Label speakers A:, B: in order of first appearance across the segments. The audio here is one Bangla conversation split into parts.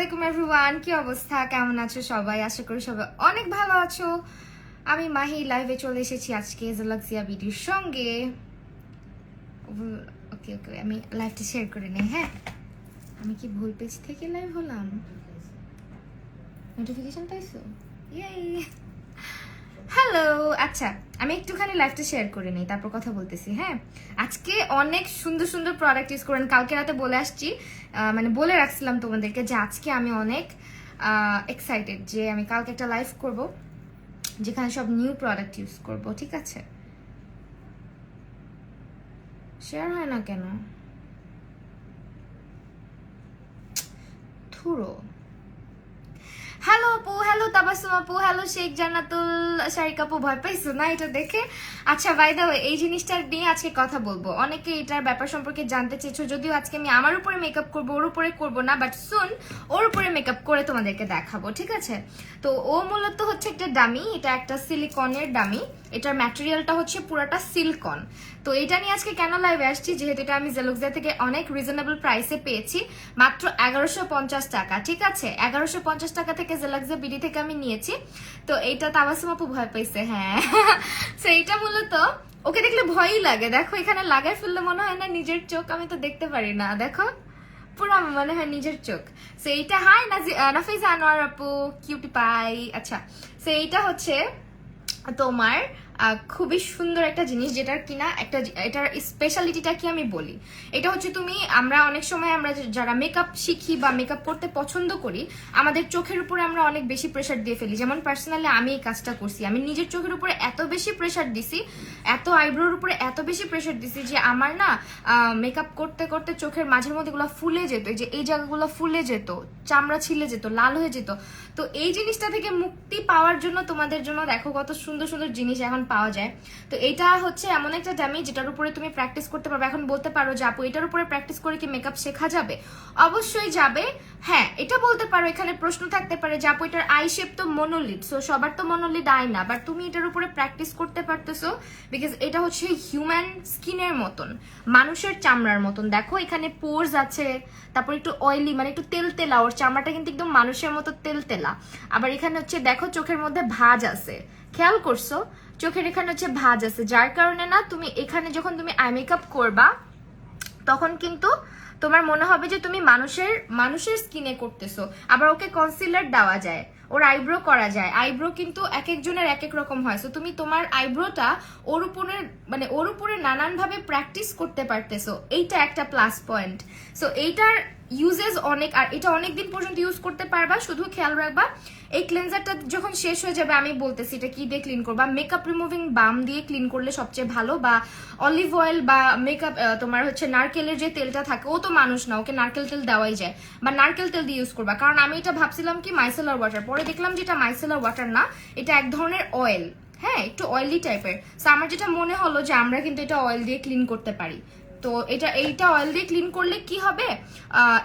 A: আলাইকুম এভরিওয়ান, কি অবস্থা, কেমন আছো সবাই? আশা করি সবাই অনেক ভালো আছো। আমি মাহি লাইভে চলে এসেছি আজকে জেলাক্সিয়া ভিডিওর সঙ্গে। ওকে ওকে, আমি লাইভটা শেয়ার করে নিই। হ্যাঁ, আমি কি ভুল পেজ থেকে লাইভ হলাম? নোটিফিকেশন পাইছো? ইয়ে, হ্যালো। আচ্ছা, আমি একটুখানি লাইভটা শেয়ার করে নিই, তারপর কথা বলতেছি। হ্যাঁ, আজকে অনেক সুন্দর সুন্দর প্রোডাক্ট ইউজ করেন। কালকে রাতে বলে আসছি, মানে বলে রাখছিলাম তোমাদেরকে যে আজকে আমি অনেক এক্সাইটেড যে আমি কালকে একটা লাইভ করব যেখানে সব নিউ প্রোডাক্ট ইউজ করব। ঠিক আছে, শেয়ার হয় না কেন? থুরো। হ্যালো আপু, হ্যালো তাবাসসুম আপু, হ্যালো শেখ জান্নাতুল শারিক আপু। ভয় পাইছো না এটা দেখে? আচ্ছা, বাই দ্য ওয়ে, এই জিনিসটা নিয়ে আজকে কথা বলবো। অনেকে এটার ব্যাপার সম্পর্কে জানতে চেয়েছো, যদিও আজকে আমি আমার উপরে মেকআপ করবো, ওর উপরে করবো না, বাট সুন ওর উপরে মেকআপ করে তোমাদেরকে দেখাবো। ঠিক আছে, তো ও মূলত হচ্ছে একটা ডামি, এটা একটা সিলিকনের ডামি। এটার ম্যাটেরিয়ালটা হচ্ছে পুরাটা সিল্কন। তো এটা নিয়ে আজকে কেন লাইভে আসছি, যেহেতু এটা আমি জেলক্সিয়া থেকে অনেক রিজনেবল প্রাইসে পেয়েছি, মাত্র 1150 টাকা। ঠিক আছে, 1150 টাকা থেকে জেলক্সিয়া বিডি থেকে আমি নিয়েছি। তো এইটা তাবাসসুম আপু ভয় পাইছে। হ্যাঁ, তো এইটা মূলত ওকে দেখলে ভয়ই লাগে। দেখো এখানে লাগাই ফেললে মনে হয় না নিজের চোখ, আমি তো দেখতে পারি না। দেখো পুরো মনে হয় নিজের চোখ। সো এইটা, হাই নাফিসা আনোয়ার আপু, কিউটি পাই। আচ্ছা, সো এইটা হচ্ছে তোমার খুবই সুন্দর একটা জিনিস, যেটার কিনা একটা, এটার স্পেশালিটিটা কি আমি বলি। এটা হচ্ছে আমরা অনেক সময় আমরা যারা মেকআপ শিখি বা মেকআপ করতে পছন্দ করি, আমাদের চোখের উপরে আমরা অনেক বেশি প্রেশার দিয়ে ফেলি। যেমন পার্সোনালি আমি এই কাজটা করছি, আমি নিজের চোখের উপরে এত বেশি প্রেশার দিছি, এত আইব্রোর উপরে এত বেশি প্রেশার দিছি যে আমার না মেকআপ করতে করতে চোখের মাঝের মধ্যে গুলো ফুলে যেত, যে এই জায়গাগুলো ফুলে যেত, চামড়া ছিলে যেত, লাল হয়ে যেত। তো এই জিনিসটা থেকে মুক্তি পাওয়ার জন্য তোমাদের জন্য দেখো কত সুন্দর সুন্দর জিনিস এখন পাওয়া যায়। তো এটা হচ্ছে এমন একটা ডামি যেটার উপরে তুমি প্র্যাকটিস করতে পারবে। এখন বলতে পারো যে আপু এটার উপরে প্র্যাকটিস করে কি মেকআপ শেখা যাবে? অবশ্যই যাবে। হ্যাঁ, এটা বলতে পারো, এখানে প্রশ্ন থাকতে পারে যে আপু এটার আই শেপ তো মনোলিড, সো সবার তো মনোলিড আই না, বাট তুমি এটার উপরে প্র্যাকটিস করতে পারতেছো বিকজ এটা হচ্ছে হিউম্যান স্কিনের মতন, মানুষের চামড়ার মতন। দেখো এখানে পোর্স আছে, তারপর একটু অয়েলি, মানে একটু তেলতেলা, ওর চামড়াটা কিন্তু একদম মানুষের মতো তেলতেলা। আবার এখানে হচ্ছে দেখো চোখের মধ্যে ভাঁজ আছে, খেয়াল করছো? চোখের এখানে হচ্ছে ভাঁজ আছে, যার কারণে না তুমি এখানে যখন তুমি আই মেকআপ করবা তখন কিন্তু তোমার মনে হবে যে তুমি মানুষের স্কিনে করতেছো। আবার ওকে কনসিলার দেওয়া যায়, ওর আইব্রো করা যায়। আইব্রো কিন্তু এক একজনের এক এক রকম হয়। সো তুমি তোমার আইব্রোটা ওর উপরে নানান ভাবে প্র্যাকটিস করতে পারতেছো, এইটা একটা প্লাস পয়েন্ট। সো এইটার ইউজেস অনেক, আর এটা অনেকদিন পর্যন্ত ইউজ করতে পারবা। শুধু খেয়াল রাখবা এই ক্লিনজারটা যখন শেষ হয়ে যাবে, আমি বলতেছি এটা কি দিয়ে ক্লিন করবা, মেকআপ রিমুভিং বাম দিয়ে ক্লিন করলে সবচেয়ে ভালো, বা অলিভ অয়েল বা মেকআপ তোমার হচ্ছে নারকেলের যে তেলটা থাকে, ও তো মানুষ না, ওকে নারকেল তেল দেওয়াই যায়, বা নারকেল তেল দিয়ে ইউজ করবা। কারণ আমি এটা ভাবছিলাম কি মাইসেলার ওয়াটার, পরে দেখলাম যে এটা মাইসেলার ওয়াটার না, এটা এক ধরনের অয়েল। হ্যাঁ, একটু অয়েলি টাইপের। সো আমার যেটা মনে হলো যে আমরা কিন্তু এটা অয়েল দিয়ে ক্লিন করতে পারি। তো এইটা অয়েল দিয়ে ক্লিন করলে কি হবে,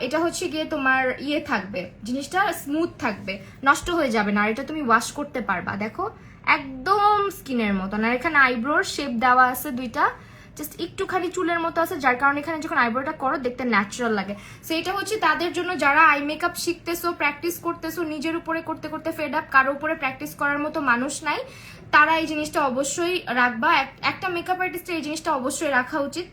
A: এটা হচ্ছে গিয়ে তোমার ইয়ে থাকবে, জিনিসটা স্মুথ থাকবে, নষ্ট হয়ে যাবে না, আর এটা তুমি ওয়াশ করতে পারবা। দেখো একদম স্কিনের মতন। আর এখানে আইব্রোর শেপ দেওয়া আছে দুইটা, জাস্ট একটুখানি চুলের মতো আছে, যার কারণে এখানে যখন আইব্রোটা করো দেখতে ন্যাচারাল লাগে। সো এটা হচ্ছে তাদের জন্য যারা আই মেকআপ শিখতেছো, প্র্যাকটিস করতেছো, নিজের উপরে করতে করতে ফেড আপ, কারো উপরে প্র্যাকটিস করার মতো মানুষ নাই, তারা এই জিনিসটা অবশ্যই রাখবা। একটা মেকআপ আর্টিস্টের এই জিনিসটা অবশ্যই রাখা উচিত,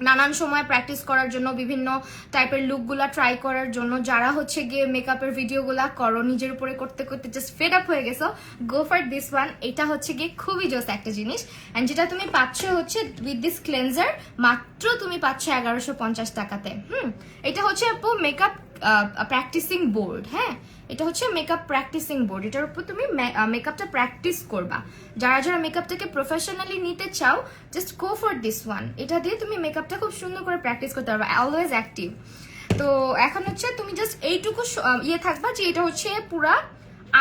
A: নানান সময় প্র্যাকটিস করার জন্য, বিভিন্ন টাইপের লুকগুলা ট্রাই করার জন্য। যারা হচ্ছে গিয়ে মেকআপের ভিডিওগুলা করো, নিজের উপরে করতে করতে জাস্ট ফেড আপ হয়ে গেছো, গো ফর দিস ওয়ান। এটা হচ্ছে গিয়ে খুবই জোস একটা জিনিস, অ্যান্ড যেটা তুমি পাচ্ছ হচ্ছে উইথ দিস ক্লেনজার মাত্র তুমি পাচ্ছ 1150 টাকাতে। এটা হচ্ছে আপু মেকআপ প্র্যাকটিসিং বোর্ড। হ্যাঁ, এটা হচ্ছে মেকআপ প্র্যাকটিসিং বোর্ড, এটার উপর তুমি মেকআপটা প্র্যাকটিস করবা। যারা যারা মেকআপটাকে প্রফেশনালি নিতে চাও, just go for this one. এটা দিয়ে তুমি মেকআপটা খুব সুন্দর করে প্র্যাকটিস করতে পারবা, অলওয়েজ অ্যাক্টিভ। তো এখন হচ্ছে তুমি জাস্ট এইটুকু ইয়ে থাকবা যে এটা হচ্ছে পুরা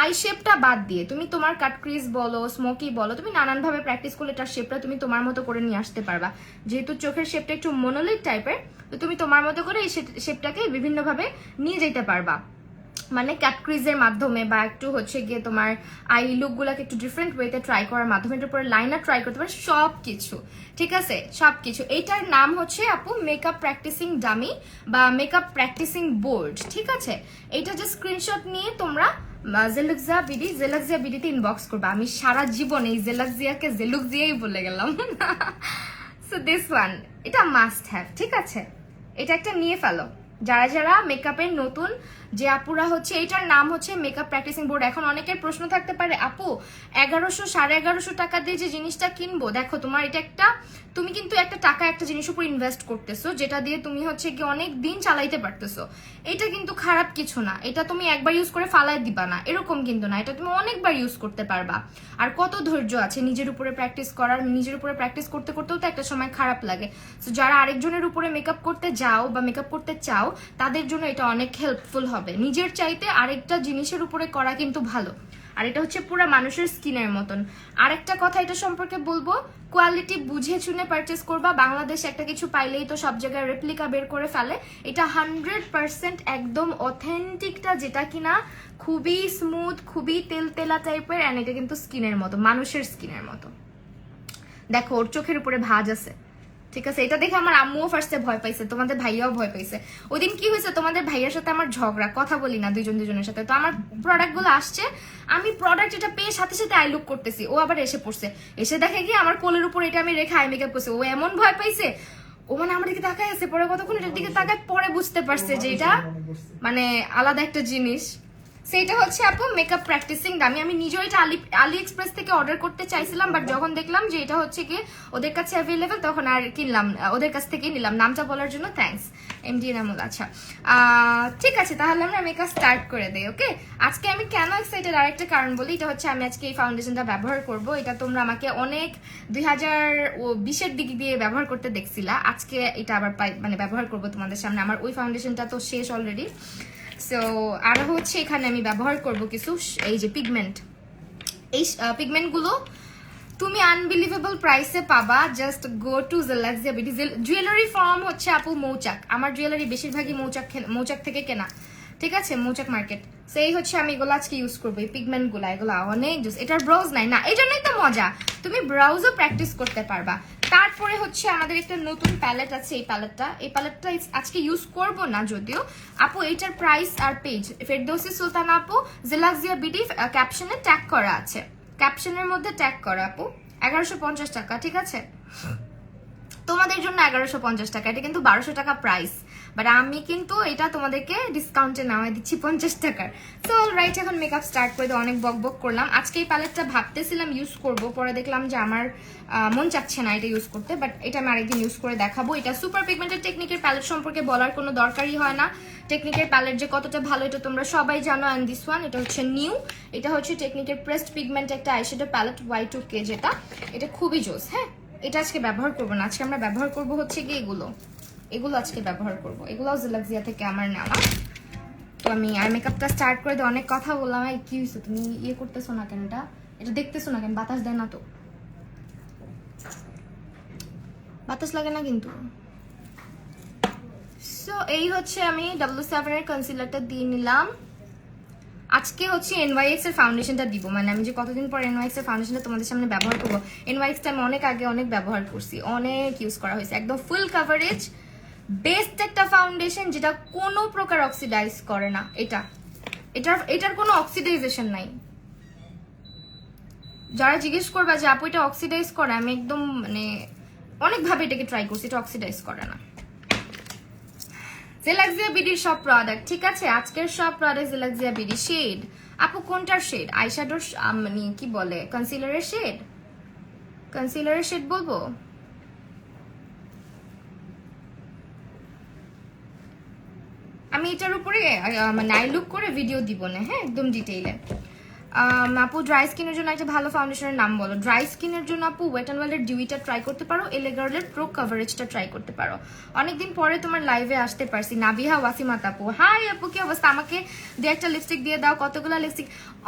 A: আই শেপটা বাদ দিয়ে তুমি তোমার কাট ক্রিজ বলো, স্মোকি বলো, তুমি নানানভাবে প্র্যাকটিস করলে এটার শেপটা তুমি তোমার মতো করে নিয়ে আসতে পারবা। যেহেতু চোখের শেপটা একটু মোনোলিড টাইপের, তো তুমি তোমার মতো করে এই শেপটাকে বিভিন্নভাবে নিয়ে যেতে পারবা। মানে ক্যাট ক্রিজের মাধ্যমে বা একটু হচ্ছে গিয়ে তোমার আই লুকগুলোকে একটু ডিফারেন্ট ওয়েতে ট্রাই করার মাধ্যমে এটার উপরে লাইনার ট্রাই করতে পারে, সব কিছু ঠিক আছে, সব কিছু। এইটার নাম হচ্ছে আপু মেকআপ প্র্যাকটিসিং ডামি বা মেকআপ প্র্যাকটিসিং বোর্ড, ঠিক আছে। এইটা যে স্ক্রিনশট নিয়ে তোমরা জেলাক্সিয়া বিডিতে ইনবক্স করবে। আমি সারা জীবন এই জেলাক্সিয়াকে জেলুক্সিয়াই বলে গেলাম। সো দিস ওয়ান, এটা মাস্ট হ্যাভ, ঠিক আছে। এটা একটা নিয়ে ফেলো যারা যারা মেকআপের নতুন, যে আপুরা হচ্ছে, এইটার নাম হচ্ছে মেকআপ প্র্যাকটিসিং বোর্ড। এখন অনেকের প্রশ্ন থাকতে পারে আপু 1100 1150 টাকা দিয়ে যে জিনিসটা কিনবো, দেখো তোমার এটা একটা, তুমি কিন্তু একটা টাকা একটা জিনিস উপর ইনভেস্ট করতেছো, যেটা দিয়ে তুমি হচ্ছে কি অনেক দিন চালাইতে পারতেছো। এটা কিন্তু খারাপ কিছু না, এটা তুমি একবার ইউজ করে ফালাই দিবা না এরকম কিন্তু না, এটা তুমি অনেকবার ইউজ করতে পারবা। আর কত ধৈর্য আছে নিজের উপরে প্র্যাকটিস করার, নিজের উপরে প্র্যাকটিস করতে করতেও তো একটা সময় খারাপ লাগে। তো যারা আরেকজনের উপরে মেকআপ করতে যাও বা মেকআপ করতে চাও, তাদের জন্য এটা অনেক হেল্পফুল হবে। নিজের চাইতে আরেকটা জিনিসের উপরে করা কিন্তু ভালো। আর এটা হচ্ছে পুরো মানুষের স্কিনের মতন। আরেকটা কথা এটা সম্পর্কে বলবো, কোয়ালিটি বুঝে শুনে পারচেস করবা। বাংলাদেশ একটা কিছু পাইলেই তো সব জায়গায় রেপ্লিকা বের করে ফেলে। এটা 100% একদম অথেন্টিকটা, যেটা কিনা খুবই স্মুথ, খুবই তেলতেলা টাইপের, এন্ড এটা কিন্তু স্কিনের মতো, মানুষের স্কিনের মতো। দেখো ওর চোখের উপরে ভাঁজ আছে, ঠিক আছে। এটা দেখে আমার আম্মুও ফার্স্টে ভয় পাইছে, তোমাদের ভাইয়াও ভয় পাইছে। ওই দিন কি হয়েছে, তোমাদের ভাইয়ার সাথে আমার ঝগড়া, কথা বলি না দুজনের সাথে। তো আমার প্রোডাক্ট গুলো আসছে, আমি প্রোডাক্ট এটা পেয়ে সাথে সাথে আই লুক করতেছি, ও আবার এসে পড়ছে, এসে দেখে কি আমার কোলের উপর এটা আমি রেখে আই মেকআপ করছি। ও এমন ভয় পাইছে, ও মানে আমার দিকে তাকায় আছে, পরে কতক্ষণ এটার দিকে তাকায়, পরে বুঝতে পারছে যে এটা মানে আলাদা একটা জিনিস। সেটা হচ্ছে আপু মেকআপ প্র্যাকটিসিং ডামি। আমি নিজেও এটা আলি এক্সপ্রেস থেকে অর্ডার করতে চাইছিলাম, বাট যখন দেখলাম যে এটা হচ্ছে কি ওদের কাছে অ্যাভেলেবেল, তখন আর কিনলাম, ওদের কাছ থেকেই নিলাম। নামটা বলার জন্য থ্যাঙ্কস এমডি নামুল। আচ্ছা ঠিক আছে, তাহলে আমরা মেকআপ স্টার্ট করে দেই। ওকে, আজকে আমি কেন এক্সাইটেড আরেকটা কারণ বলি। এটা হচ্ছে আমি আজকে এই ফাউন্ডেশনটা ব্যবহার করব। এটা তোমরা আমাকে অনেক 2020-এর দিক দিয়ে ব্যবহার করতে দেখছিলা, আজকে এটা আবার মানে ব্যবহার করব তোমাদের সামনে। আমার ওই ফাউন্ডেশনটা তো শেষ অলরেডি। সো আর হচ্ছে এখানে আমি ব্যবহার করব কিছু এই যে পিগমেন্ট। এই পিগমেন্টগুলো তুমি আনবিলিভেবল প্রাইসে পাবা। জাস্ট গো টু জেলাক্সিয়া বিউটি। জুয়েলারি ফর্ম হচ্ছে আপু মৌচাক, আমার জুয়েলারি বেশিরভাগই মৌচাক থেকে কেনা, ঠিক আছে, মৌচাক মার্কেট। সেই হচ্ছে আমি এগুলো আজকে ইউজ করবো, এই পিগমেন্ট গুলা, এগুলো অনেক জুস। এটার ব্রাউজ নাই না, এই জন্যই তো মজা, তুমি ব্রাউজও প্র্যাকটিস করতে পারবা। তারপরে হচ্ছে আমাদের একটা নতুন প্যালেট আছে, এই প্যালেটটা আজকে ইউজ করব না যদিও। আপু এইটার প্রাইস আর পেজ ফেরদৌসী সুলতানা আপু জেলাক্সিয়া বিউটি ক্যাপশনে ট্যাগ করা আছে, ক্যাপশনের মধ্যে ট্যাগ করা আপু। 1150 টাকা, ঠিক আছে, তোমাদের জন্য 1150 টাকা। এটা কিন্তু 1200 টাকা প্রাইস, বাট আমি কিন্তু এটা তোমাদেরকে ডিসকাউন্টে নামাই দিচ্ছি 50 টাকার। তো রাইট, এখন মেকআপ স্টার্ট করে অনেক বক করলাম। আজকে এই প্যালেটটা ভাবতেছিলাম ইউজ করব, পরে দেখলাম যে আমার মন চাচ্ছে না এটা ইউজ করতে, বাট এটা আমি আরেকদিন ইউজ করে দেখাবো। এটা সুপার পিগমেন্টেড টেকনিকের প্যালেট সম্পর্কে বলার কোনো দরকারই হয় না। টেকনিকের প্যালেট যে কতটা ভালো এটা তোমরা সবাই জানো। অ্যান্ড দিস ওয়ান, এটা হচ্ছে নিউ, এটা হচ্ছে টেকনিকের প্রেসড পিগমেন্ট একটা আইশ্যাডো প্যালেট Y2K, যেটা এটা খুবই জোস। হ্যাঁ, এটা আজকে ব্যবহার করবো না, আজকে আমরা ব্যবহার করবো হচ্ছে কি এগুলো আজকে ব্যবহার করবো। এগুলোও জেলাক্সিয়া থেকে আমার নেওয়া। তো আমি আর মেকআপটা স্টার্ট করে দিয়ে অনেক কথা বললাম। কি হয়েছে, তুমি ইয়ে করতেছো না কেন, এটা দেখতেছো না কেন? বাতাস দেয় না তো, বাতাস লাগে না কিন্তু। সো এই হচ্ছে আমি W7 এর কনসিলারটা দিয়ে নিলাম। আজকে হচ্ছে NYX এর ফাউন্ডেশনটা দিব, মানে আমি যে কতদিন পর NYX এর ফাউন্ডেশনটা তোমাদের সামনে ব্যবহার করবো। NYX টা আমি অনেক আগে অনেক ব্যবহার করছি, অনেক ইউজ করা হয়েছে, একদম ফুল কাভারেজ বেস্ট একটা ফাউন্ডেশন, যেটা কোনো প্রকার অক্সিডাইজ করে না। এটার কোনো অক্সিডাইজেশন নাই। যারা জিজ্ঞেস করবা যে আপু এটা অক্সিডাইজ করে, আমি একদম মানে অনেকভাবে এটাকে ট্রাই করছি, এটা অক্সিডাইজ করে না। জেলাক্সিয়া বিডির সব প্রোডাক্ট, ঠিক আছে, আজকের সব প্রোডাক্ট জেলাক্সিয়া বিডি। শেড আপু কোনটার শেড? আইশ্যাডোর মানে কি বলে, কনসিলারের শেড বলবো? আমি এটার উপরে মানে আই লুক করে ভিডিও দিব না, হ্যাঁ, একদম ডিটেইলে। আপু ড্রাই স্কিনের জন্য একটা ভালো ফাউন্ডেশনের নাম বলো। ড্রাই স্কিনের জন্য আপু ওয়েট অ্যান্ড ওয়েলের ডিউইটা ট্রাই করতে পারো, এলে গার্লের প্রো কভারেজটা ট্রাই করতে পারো। অনেকদিন পরে তোমার লাইভে আসতে পারছি। নাবিহা ওয়াসিমাত আপু, হাই আপু কি অবস্থা? আমাকে দু একটা লিপস্টিক দিয়ে দাও। কতগুলো লিপস্টিক?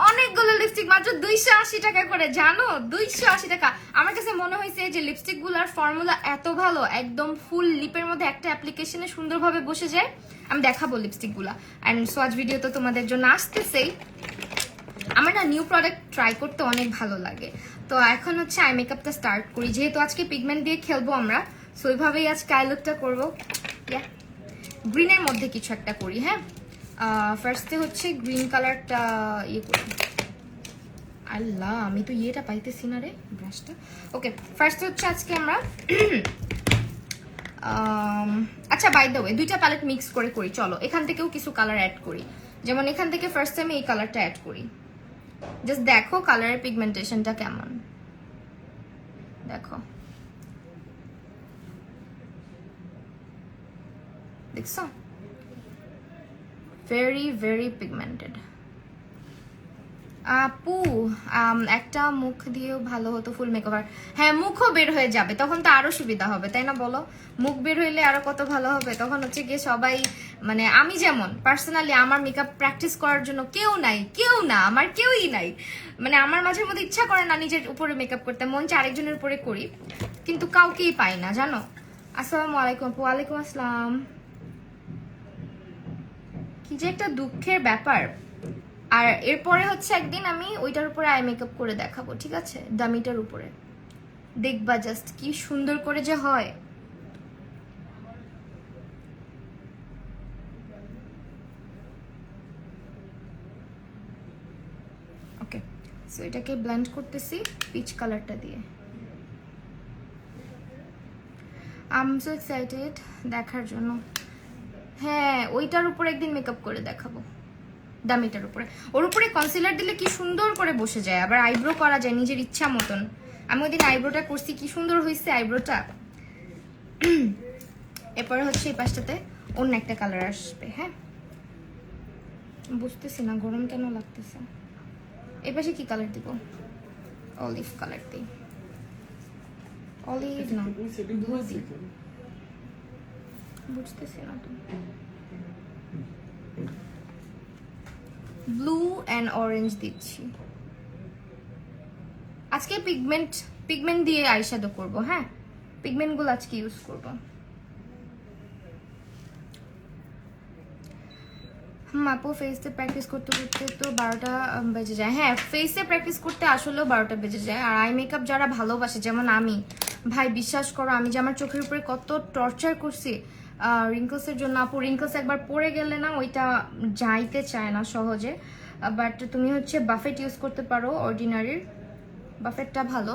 A: অনেকগুলো লিপস্টিক, মাত্র 280 টাকা করে, জানো? 280 টাকা। আমার কাছে মনে হয়েছে যে লিপস্টিক গুলার ফর্মুলা এত ভালো, একদম ফুল লিপের মধ্যে একটা অ্যাপ্লিকেশনে সুন্দরভাবে বসে যায়। আমি দেখাবো লিপস্টিক গুলা, অ্যান্ড সোয়াচ ভিডিও তো তোমাদের জন্য আসতেছেই। আমার না নিউ প্রোডাক্ট ট্রাই করতে অনেক ভালো লাগে। তো এখন হচ্ছে আই মেকআপটা স্টার্ট করি, যেহেতু আজকে পিগমেন্ট দিয়ে খেলবো আমরা, সো ওইভাবেই আজকে আই লুকটা করবো। গ্রিনের মধ্যে কিছু একটা করি। হ্যাঁ, ফার্স্টে হচ্ছে গ্রিন কালারটা ইয়ে করি। আল্লাহ, আমি তো ইয়েটা পাইতেছি না রে, ব্রাশটা। ওকে, ফার্স্টে হচ্ছে আজকে আমরা আচ্ছা বাই দ্য ওয়ে, দুইটা প্যালেট মিক্স করে করি। চলো এখান থেকেও কিছু কালার অ্যাড করি। যেমন এখান থেকে ফার্স্ট আমি এই কালারটা অ্যাড করি। জাস্ট দেখো কালারের পিগমেন্টেশনটা কেমন, দেখো, দেখছো? Very very pigmented. আপু একটা মুখ দিয়েও ভালো হতো ফুল মেকওভার। হ্যাঁ, মুখও বের হয়ে যাবে, তখন তো আরো সুবিধা হবে, তাই না বলো? মুখ বের হইলে আরো কত ভালো হবে। তখন হচ্ছে গিয়ে সবাই, মানে আমি যেমন পার্সোনালি আমার মেকআপ প্র্যাকটিস করার জন্য কেউ নাই, কেউ না, আমার কেউই নাই। মানে আমার মাঝে মধ্যে ইচ্ছা করে না নিজের উপরে মেকআপ করতে, মন চায় আরেকজনের উপরে করি, কিন্তু কাউকেই পাই না, জানো? আসসালামু আলাইকুম আপু। ওয়ালাইকুম আসসালাম। কি যে একটা দুঃখের ব্যাপার। আর এরপরে হচ্ছে একদিন আমি ওইটার উপরে আই মেকআপ করে দেখাবো, ঠিক আছে? ডামিটার উপরে দেখবা জাস্ট কি সুন্দর করে যে হয়। ওকে, সো এটাকে ব্লেন্ড করতেছি পিচ কালারটা দিয়ে। আই এম সো এক্সাইটেড দেখার জন্য। হ্যাঁ, ওইটার উপরে একদিন মেকআপ করে দেখাবো, ডামিটার উপরে। ওর উপরে কনসিলার দিলে কি সুন্দর করে বসে যায়, আবার আইব্রো করা যায় নিজের ইচ্ছা মতন। আমি ওই দিন আইব্রোটা করছি, কি সুন্দর হয়েছে আইব্রোটা। এরপরে হচ্ছে এই পাশটাতে অন্য একটা কালার আসবে। হ্যাঁ, বুঝতেছি না গরম কেন লাগতেছে। এই পাশে কি কালার দিব? অলিভ কালার দিই। অলিভ না, ব্লু দিই। বুঝতেছি না তো। ব্লু অ্যান্ড অরেঞ্জ দিচ্ছি আজকে। পিগমেন্ট দিয়ে আইশ্যাডো করব। হ্যাঁ, পিগমেন্টগুলো আজকে ইউজ করব। আপু ফেসে প্র্যাকটিস করতে করতে তো 12টা বেজে যায়। হ্যাঁ, ফেসে প্র্যাকটিস করতে আসলেও 12টা বেজে যায়। আর আই মেকআপ যারা ভালোবাসে, যেমন আমি, ভাই বিশ্বাস করো আমি যে আমার চোখের উপরে কত টর্চার করছি রিঙ্কলসের জন্য। আপু রিঙ্কলস একবার পড়ে গেলে না ওইটা যাইতে চায় না সহজে। বাট তুমি হচ্ছে বাফেট ইউজ করতে পারো, অর্ডিনারির বাফেটটা ভালো।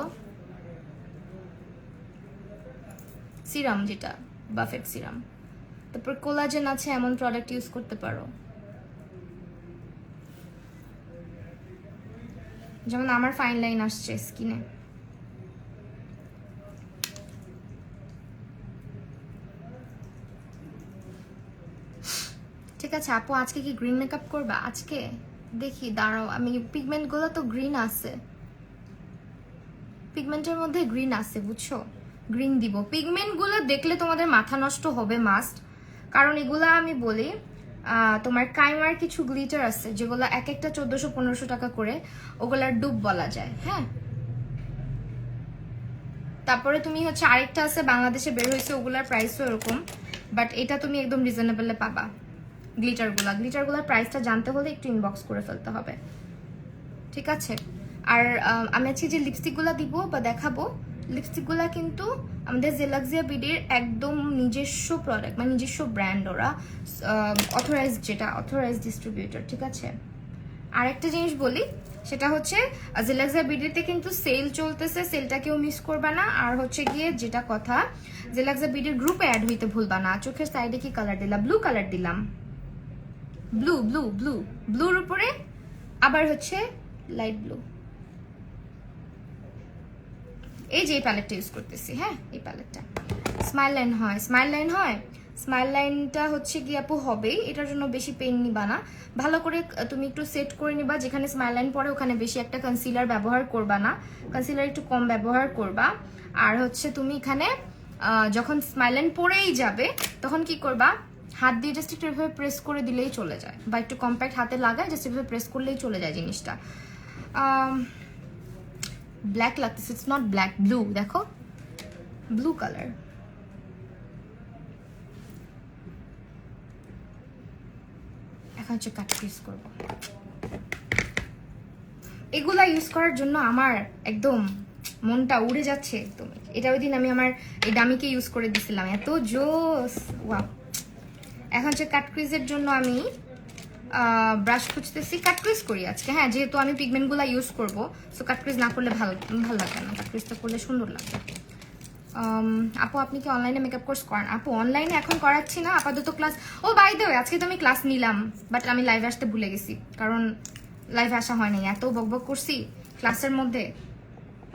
A: সিরাম, যেটা বাফেট সিরাম। তারপর কোলাজেন আছে, এমন প্রোডাক্ট ইউজ করতে পারো। যেমন আমার ফাইন লাইন আসছে স্কিনে। ঠিক আছে আপু, আজকে কি গ্রিন মেকআপ করবা? আজকে দেখি, দাঁড়াও, আমি পিগমেন্টগুলো তো গ্রিন আছে, পিগমেন্টের মধ্যে গ্রিন আছে, বুঝছো? গ্রিন দিব। পিগমেন্টগুলো দেখলে তোমাদের মাথা নষ্ট হবে মাস্ট, কারণ এগুলা আমি বলি তোমার কাইমার কিছু গ্লিটার আছে যেগুলো এক একটা 1400-1500 টাকা করে, ওগুলার ডুব বলা যায়। হ্যাঁ, তারপরে তুমি হচ্ছে আরেকটা আছে বাংলাদেশে বের হয়েছে, ওগুলার প্রাইসও এরকম, বাট এটা তুমি একদম রিজনেবলে পাবা। গ্লিটারগুলার প্রাইসটা জানতে হলে একটু ইনবক্স করে ফেলতে হবে, ঠিক আছে? আর আমি আজকে যে লিপস্টিকগুলো দিব বা দেখাবো, লিপস্টিকগুলো কিন্তু আমাদের জেলাক্সিয়া বিডির একদম নিজস্ব প্রোডাক্ট, মানে নিজস্ব ব্র্যান্ড, ওরা অথরাইজড ডিস্ট্রিবিউটর, ঠিক আছে? আরেকটা জিনিস বলি, সেটা হচ্ছে জেলাক্সিয়া বিডিতে কিন্তু সেল চলতেছে, সেলটা কেউ মিস করবা না। আর হচ্ছে গিয়ে যেটা কথা, জেলাক্সিয়া বিডির গ্রুপে অ্যাড হইতে ভুলবা না। চোখের সাইডে কি কালার দিলাম? ব্লু কালার দিলাম। ব্লুর উপরে আবার হচ্ছে লাইট ব্লু। এই যে এই প্যালেটটা ইউজ করতেছি। হ্যাঁ, এই প্যালেটটা স্মাইল লাইন হয় স্মাইল লাইনটা হচ্ছে কি আপু হবেই, এটার জন্য বেশি পেন নিবা না। ভালো করে তুমি একটু সেট করে নিবা, যেখানে স্মাইল লাইন পরে ওখানে বেশি একটা কনসিলার ব্যবহার করবা না, কনসিলার একটু কম ব্যবহার করবা। আর হচ্ছে তুমি এখানে যখন স্মাইল লাইন পরেই যাবে তখন কি করবা, হাত দিয়ে জাস্ট একটু এভাবে প্রেস করে দিলেই চলে যায়, বা একটু কম্প্যাক্ট হাতে লাগায় জাস্ট এভাবে প্রেস করলেই চলে যায় জিনিসটা। ব্ল্যাক লাগতেছে, ইটস নট ব্ল্যাক, ব্লু, দেখো ব্লু কালার। এখন হচ্ছে কাট পিস করব। এগুলা ইউজ করার জন্য আমার একদম মনটা উড়ে যাচ্ছে একদম। এটা ওই দিন আমি আমার এই দামিকে ইউজ করে দিছিলাম, এত জোস, ওয়াও। এখন হচ্ছে কাট ক্রিজের জন্য আমি ব্রাশ খুঁজতেছি, কাট ক্রিজ করি আজকে, হ্যাঁ, যেহেতু আমি পিগমেন্টগুলো ইউজ করবো, সো কাট ক্রিজ না করলে ভালো লাগে না, কাট ক্রিজটা করলে সুন্দর লাগবে। আপু আপনি কি অনলাইনে মেকআপ কোর্স করেন? আপু অনলাইনে এখন করাচ্ছি না, আপাতত ক্লাস, ও বাই দ্য ওয়ে আজকে তো আমি ক্লাস নিলাম, বাট আমি লাইভে আসতে ভুলে গেছি, কারণ লাইভে আসা হয় নাই, এত বকবক করছি ক্লাসের মধ্যে,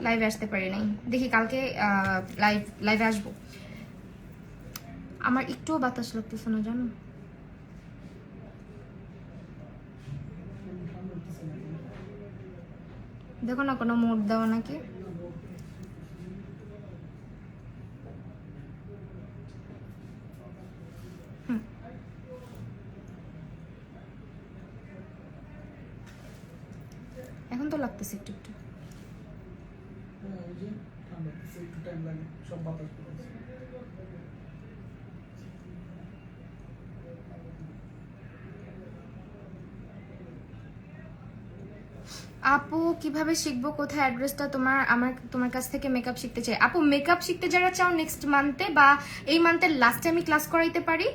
A: লাইভে আসতে পারি নাই। দেখি কালকে লাইভে আসবো। আমার একটুও বাতাস লাগতেছে না জানো, দেখো না কোনো মোড দেওয়া নাকি। এখন তো লাগতেছে একটু একটু। আপু কিভাবে শিখবো, কোথায় অ্যাড্রেসটা তোমার? তোমার কাছ থেকে মেকআপ শিখতে চাই। আপু মেকআপ শিখতে যারা চাও নেক্সট মান্থে বা এই মান্থের লাস্টে আমি ক্লাস করাইতে পারি।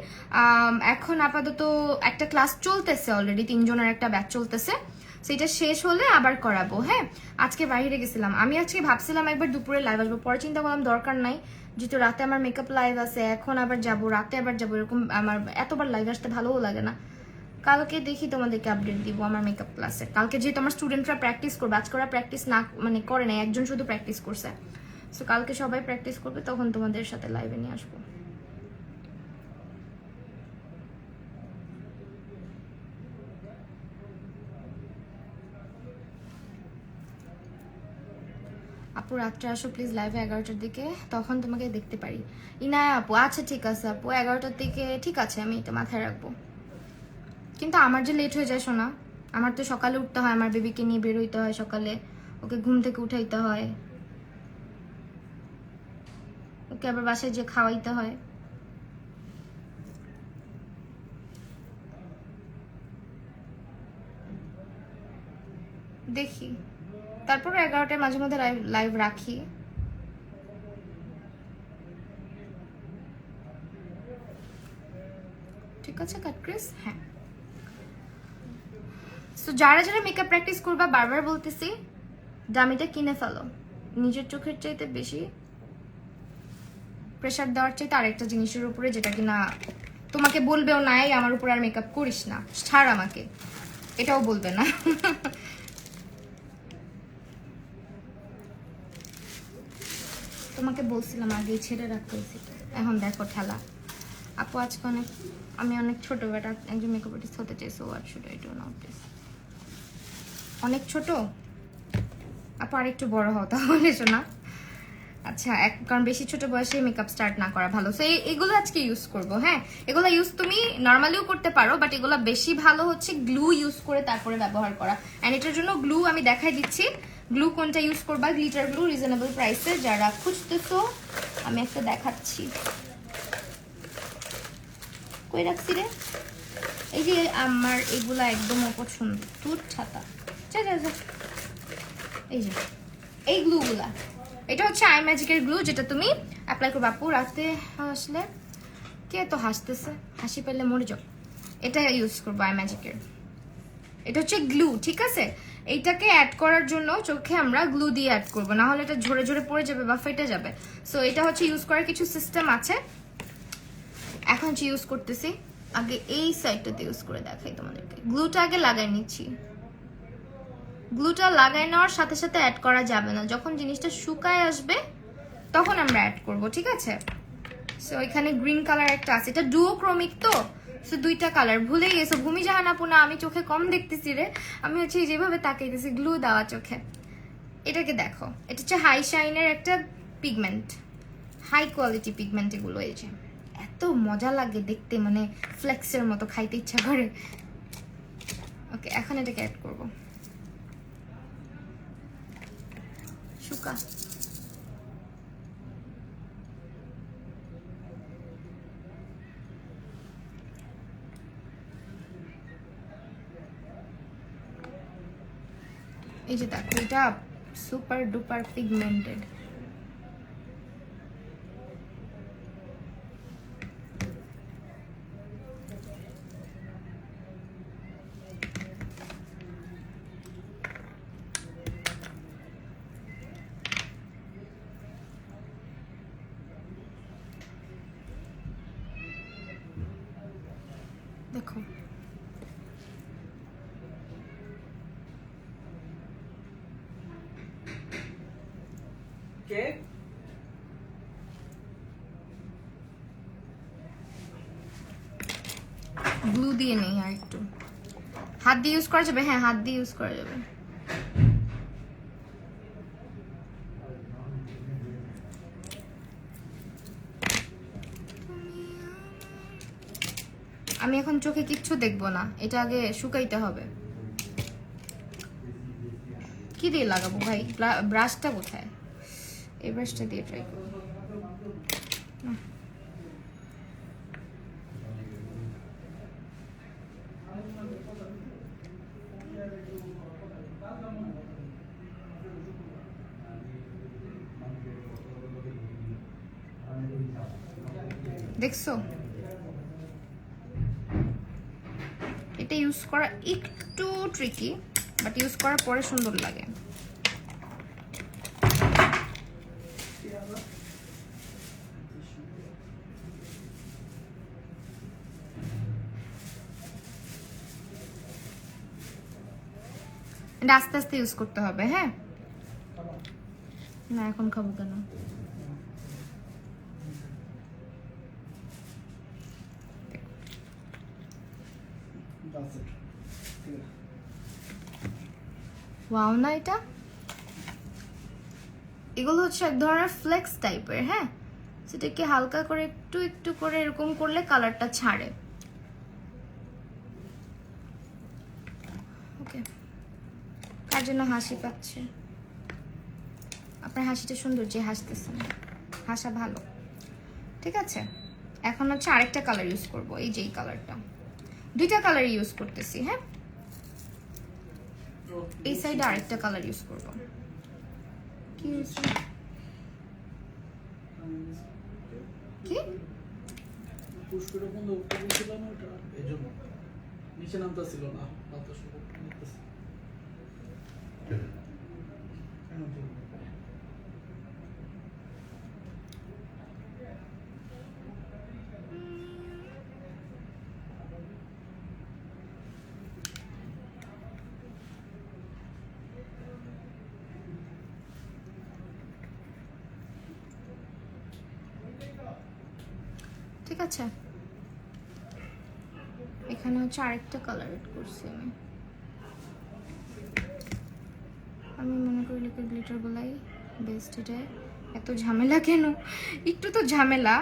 A: এখন আপাতত একটা ক্লাস চলতেছে, অলরেডি 3 জনের একটা ব্যাচ চলতেছে, সেটা শেষ হলে আবার করাবো। হ্যাঁ, আজকে বাইরে গেছিলাম আমি, আজকে ভাবছিলাম একবার দুপুরে লাইভ আসবো, পরে চিন্তা করলাম দরকার নাই, যেহেতু রাতে আমার মেকআপ লাইভ আছে, এখন আবার যাবো, রাতে আবার যাবো, এরকম আমার এতবার লাইভ আসতে ভালোও লাগে না। কালকে দেখি তোমাদেরকে আপডেট দিব আমার মেকআপ ক্লাসে। কালকে যেহেতু আমার স্টুডেন্টরা প্র্যাকটিস করবে, আজকে ওরা প্র্যাকটিস না মানে করে নাই, একজন শুধু প্র্যাকটিস করছে, সো কালকে সবাই প্র্যাকটিস করবে, তখন তোমাদের সাথে লাইভে নিয়ে আসবো। আপু রাত্রে আসো প্লিজ লাইভে 11টার দিকে, তখন তোমাকে দেখতে পারি। ইনায়া আপু আচ্ছা ঠিক আছে আপু, 11টার দিকে ঠিক আছে, আমি এটা মাথায় রাখবো। কিন্তু আমার যে লেট হয়ে যায় শোনা, আমার তো সকালে উঠতে হয়, আমার বেবিকে নিয়ে বের হইতে হয় সকালে, ওকে ঘুম থেকে উঠাইতে হয়, ওকে আবার বাসায় যে খাওয়াইতে হয়। দেখি তারপরে 11টায় মাঝে মধ্যে লাইভ রাখি। ঠিক আছে কাট ক্রিস, হ্যাঁ। সো যারা যারা মেকআপ প্র্যাকটিস করবা, বারবার বলতেছি দামিটা কিনে ফেলো, নিজের চোখের চাইতে বেশি প্রেশার দেওয়ার চাইতে আরেকটা জিনিসের উপরে, যেটা কিনা তোমাকে বলবেও না এই আমার উপর আর মেকআপ করিস না, ছাড় আমাকে, এটাও বলবে না। তোমাকে বলছিলাম আগে ছেড়ে রাখতে, এখন দেখো ঠেলা। আপু আজকে আমি অনেক ছোট, বেটা একজন মেকআপ আর্টিস্ট হতে চাইছো, what should I do now please? অনেক ছোট আপু, আরেকটু বড় হও তাহলে শোনা। আচ্ছা, কারণ বেশি ছোট বয়সে মেকআপ স্টার্ট না করা ভালো। সো এগুলো আজকে ইউজ করবো। হ্যাঁ, এগুলো ইউজ তুমি নর্মালিও করতে পারো, বাট এগুলো বেশি ভালো হচ্ছে গ্লু ইউজ করে তারপরে ব্যবহার করা। অ্যান্ড এটার জন্য গ্লু আমি দেখাই দিচ্ছি, গ্লু কোনটা ইউজ করবা, গ্লিটার গ্লু, রিজনেবল প্রাইসে, যারা খুঁজতেছো আমি একটা দেখাচ্ছি। কই রাখছি রে, এই যে আমার এগুলা একদম অপছন্দ, তুট ছাতা, যা যা যা, এই যে এই গ্লুগুলা, এটা হচ্ছে আই ম্যাজিকের গ্লু, যেটা তুমি অ্যাপ্লাই করবে। আপু রাতে আসলে কে তো হাসতেছে, হাসি পেলে মরে যাও। এটা ইউজ করবো আই ম্যাজিকের, এটা হচ্ছে গ্লু, ঠিক আছে? এইটাকে অ্যাড করার জন্য চোখে আমরা গ্লু দিয়ে অ্যাড করবো, না হলে এটা ঝরে ঝরে পড়ে যাবে বা ফেটে যাবে। সো এটা হচ্ছে ইউজ করার কিছু সিস্টেম আছে। এখন হচ্ছে ইউজ করতেছি, আগে এই সাইডটাতে ইউজ করে দেখাই তোমাদেরকে। গ্লুটা আগে লাগাই নিচ্ছি, গ্লুটা লাগাই নেওয়ার সাথে সাথে অ্যাড করা যাবে না, যখন জিনিসটা শুকায় আসবে তখন আমরা অ্যাড করব, ঠিক আছে? সো এখানে গ্রিন কালার একটা আছে, এটা ডুওক্রোমিক তো, সো দুইটা কালার। ভুলে গেছো ভূমি জাহান আপু না, আমি চোখে কম দেখতেছি রে, আমি হচ্ছে যেভাবে তাকাইতেছি গ্লু দেওয়া চোখে। এটাকে দেখো, এটা হচ্ছে হাই শাইনের একটা পিগমেন্ট, হাই কোয়ালিটি পিগমেন্ট এগুলো। এই যে এত মজা লাগে দেখতে, মানে ফ্লেক্সের মতো, খাইতে ইচ্ছা করে। ওকে, এখন এটাকে অ্যাড করবো। শুকা এই যে দেখো, এটা সুপার ডুপার পিগমেন্টেড। দেখো গ্লু দিয়ে নেই, আর একটু হাত দিয়ে ইউজ করা যাবে। হ্যাঁ, হাত দিয়ে ইউজ করা যাবে। আমি এখন চোখে কিচ্ছু দেখবো না, এটা আগে শুকাইতে হবে। কি দিয়ে লাগাবো ভাই? ব্রাশটা কোথায়? এই ব্রাশটা দিয়ে ট্রাই করবো। দেখছো, এটা ইউজ করা একটু ট্রিকি, বাট ইউজ করার পরে সুন্দর লাগে। এটা আস্তে আস্তে ইউজ করতে হবে। হ্যাঁ, না এখন খাবো কেন? ওয়াও না, এটা এগুলো হচ্ছে এক ধরনের ফ্লেক্স টাইপের। হ্যাঁ, সেটাকে হালকা করে একটু একটু করে এরকম করলে কালারটা ছাড়ে। ওকে, কার জন্য হাসি পাচ্ছে? আপনার হাসিটা সুন্দর, যে হাসতেছেন, হাসা ভালো। ঠিক আছে, এখন হচ্ছে আরেকটা কালার ইউজ করব। এই যে এই কালারটা, দুইটা কালার ইউজ করতেছি। হ্যাঁ, এই সাইডে আরেকটা কালার ইউজ করব। কি হয়েছে? কি
B: পুষ্পটা বন্ধ করছিল না, ওটা এজন্য নিচে নামতাছিল না, বাতাস নিতেছে।
A: ঠিক আছে, এখানে হচ্ছে আরেকটা কালার এড করছি আমি মনে করি লিকুইড গ্লিটার গুলাই বেস্ট। এটা এত ঝামেলা কেন? একটু তো ঝামেলা,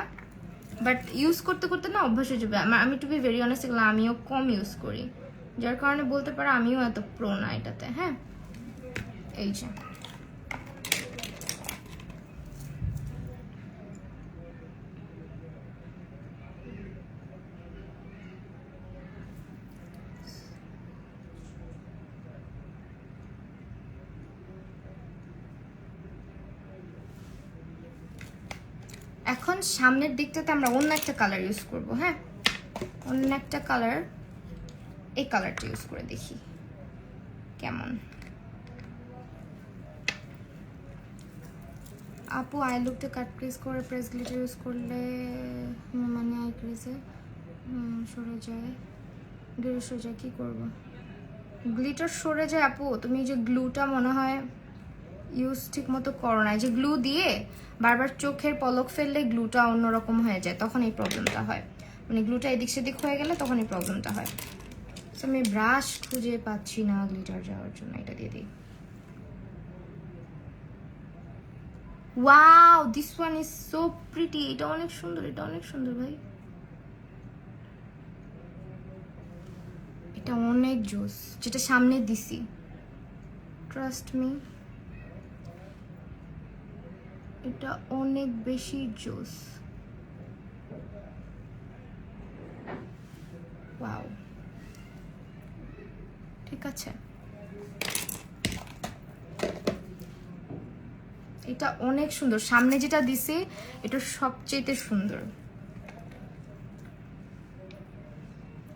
A: বাট ইউজ করতে করতে না অভ্যাস হয়ে যাবে। আমি টু বি ভেরি অনেস্ট, এগুলো আমিও কম ইউজ করি, যার কারণে বলতে পারো আমিও এত প্রো না এটাতে। হ্যাঁ, এই যে এখন সামনের দিকটাতে আমরা অন্য একটা কালার ইউজ করব। হ্যাঁ, অন্য একটা কালার, এই কালারটা ইউজ করে দেখি কেমন। আপু আই লুকটা কাট প্রেস করে প্রেস গ্লিটার ইউজ করলে মানে আই ক্রিজে সরে যায়, গ্লিটার সরে যায়, কি করব? গ্লিটার সরে যায় আপু, তুমি যে গ্লুটা মনে হয় ইউজ ঠিক মতো করো না। যে গ্লু দিয়ে বারবার চোখের পলক ফেললে গ্লুটা অন্যরকম হয়ে যায়, তখন এই প্রবলেমটা হয়। মানে গ্লুটা এদিক সেদিক হয়ে গেলে তখন এই প্রবলেমটা হয়। তো আমি ব্রাশ খুঁজে পাচ্ছি না গ্লিটার যাওয়ার জন্য, এটা দিয়ে দিই। Wow, this one is so pretty. এটা অনেক সুন্দর, এটা অনেক সুন্দর ভাই, এটা অনেক জোস। যেটা সামনে দিছি, ট্রাস্ট মি, এটা অনেক বেশি জোস। ওয়াও, ঠিক আছে, এটা অনেক সুন্দর। সামনে যেটা দিছি এটা সবচেয়ে সুন্দর।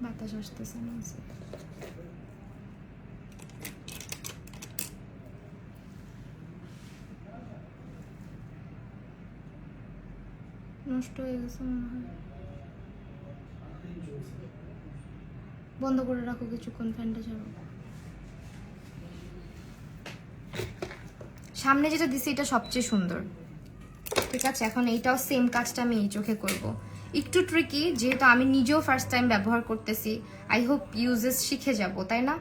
A: বাতাস আসতেছে না, নষ্ট হয়ে গেছে মনে হয়। বন্ধ করে রাখো কিছুক্ষণ, ফ্যানটা ছাড়ো। সামনে যেটা দিছি এটা সবচেয়ে সুন্দর, ঠিক আছে। এখন এইটাও সেম কাজটা আমি এই চোখে করব। একটু ট্রিকি, যেহেতু আমি নিজেও ফার্স্ট টাইম ব্যবহার করতেছি। আই হোপ ইউজেস শিখে যাব, তাই না?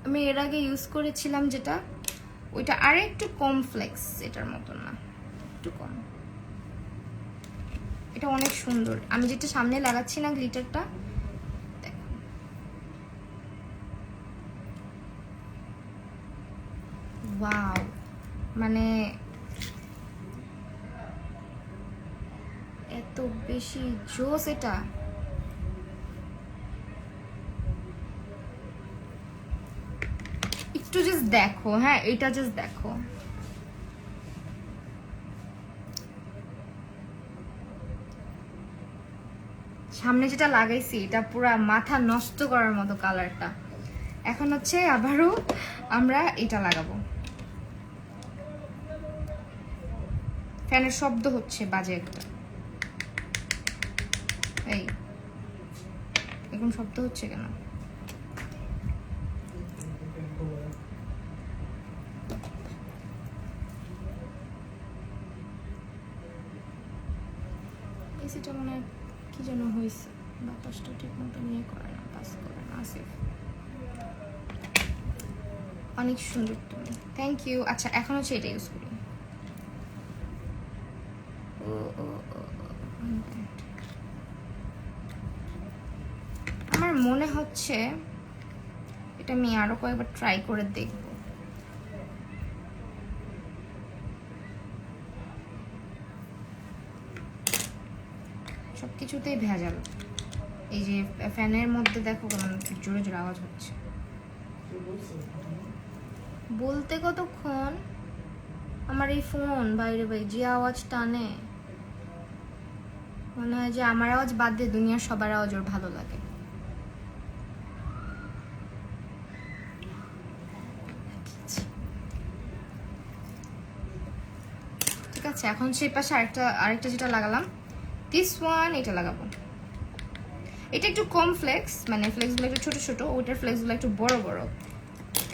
A: আমি এর আগে ইউজ করেছিলাম যেটা, ওইটা আরে একটু কম ফ্লেক্স, এটার মতন না, একটু কম। এটা অনেক সুন্দর। আমি যেটা সামনে লাগাচ্ছি না গ্লিটারটা, ওয়াও, মানে এত বেশি জোস এটা। একটু জাস্ট দেখো, হ্যাঁ এটা জাস্ট দেখো। সামনে যেটা লাগাইছি এটা পুরা মাথা নষ্ট করার মতো কালারটা। এখন হচ্ছে আবারও আমরা এটা লাগাবো। ফ্যানের শব্দ হচ্ছে বাজে একটা, এই এরকম শব্দ হচ্ছে কেন? এসিটা মনে হয় কি যেন হয়েছে, বাতাসটা ঠিক মতো নিয়ে করে না, পাস করে না। আসিফ অনেক সুন্দর তুমি, থ্যাংক ইউ। আচ্ছা এখন হচ্ছে এটা ইউজ করি। আমার মনে হচ্ছে এটা আমি আরো কয়েকবার ট্রাই করে দেখব। সবকিছুতেই ভেজাল। এই যে ফ্যানের মধ্যে দেখো কেমন জোরে জোরে আওয়াজ হচ্ছে। বলতে কতক্ষণ, আমার এই ফোন বাইরে বাইরে যে আওয়াজ টানে, মনে হয় যে আমার আওয়াজ বাদ দিয়ে দুনিয়ার সবার আওয়াজ ওর ভালো লাগে। ঠিক আছে, এখন সেই পাশে আরেকটা যেটা লাগালাম, দিস ওয়ান, এটা লাগাবো। এটা একটু কম ফ্লেক্স, মানে ফ্লেক্সগুলো একটু ছোট ছোট, ওইটার ফ্লেক্সগুলো একটু বড় বড়।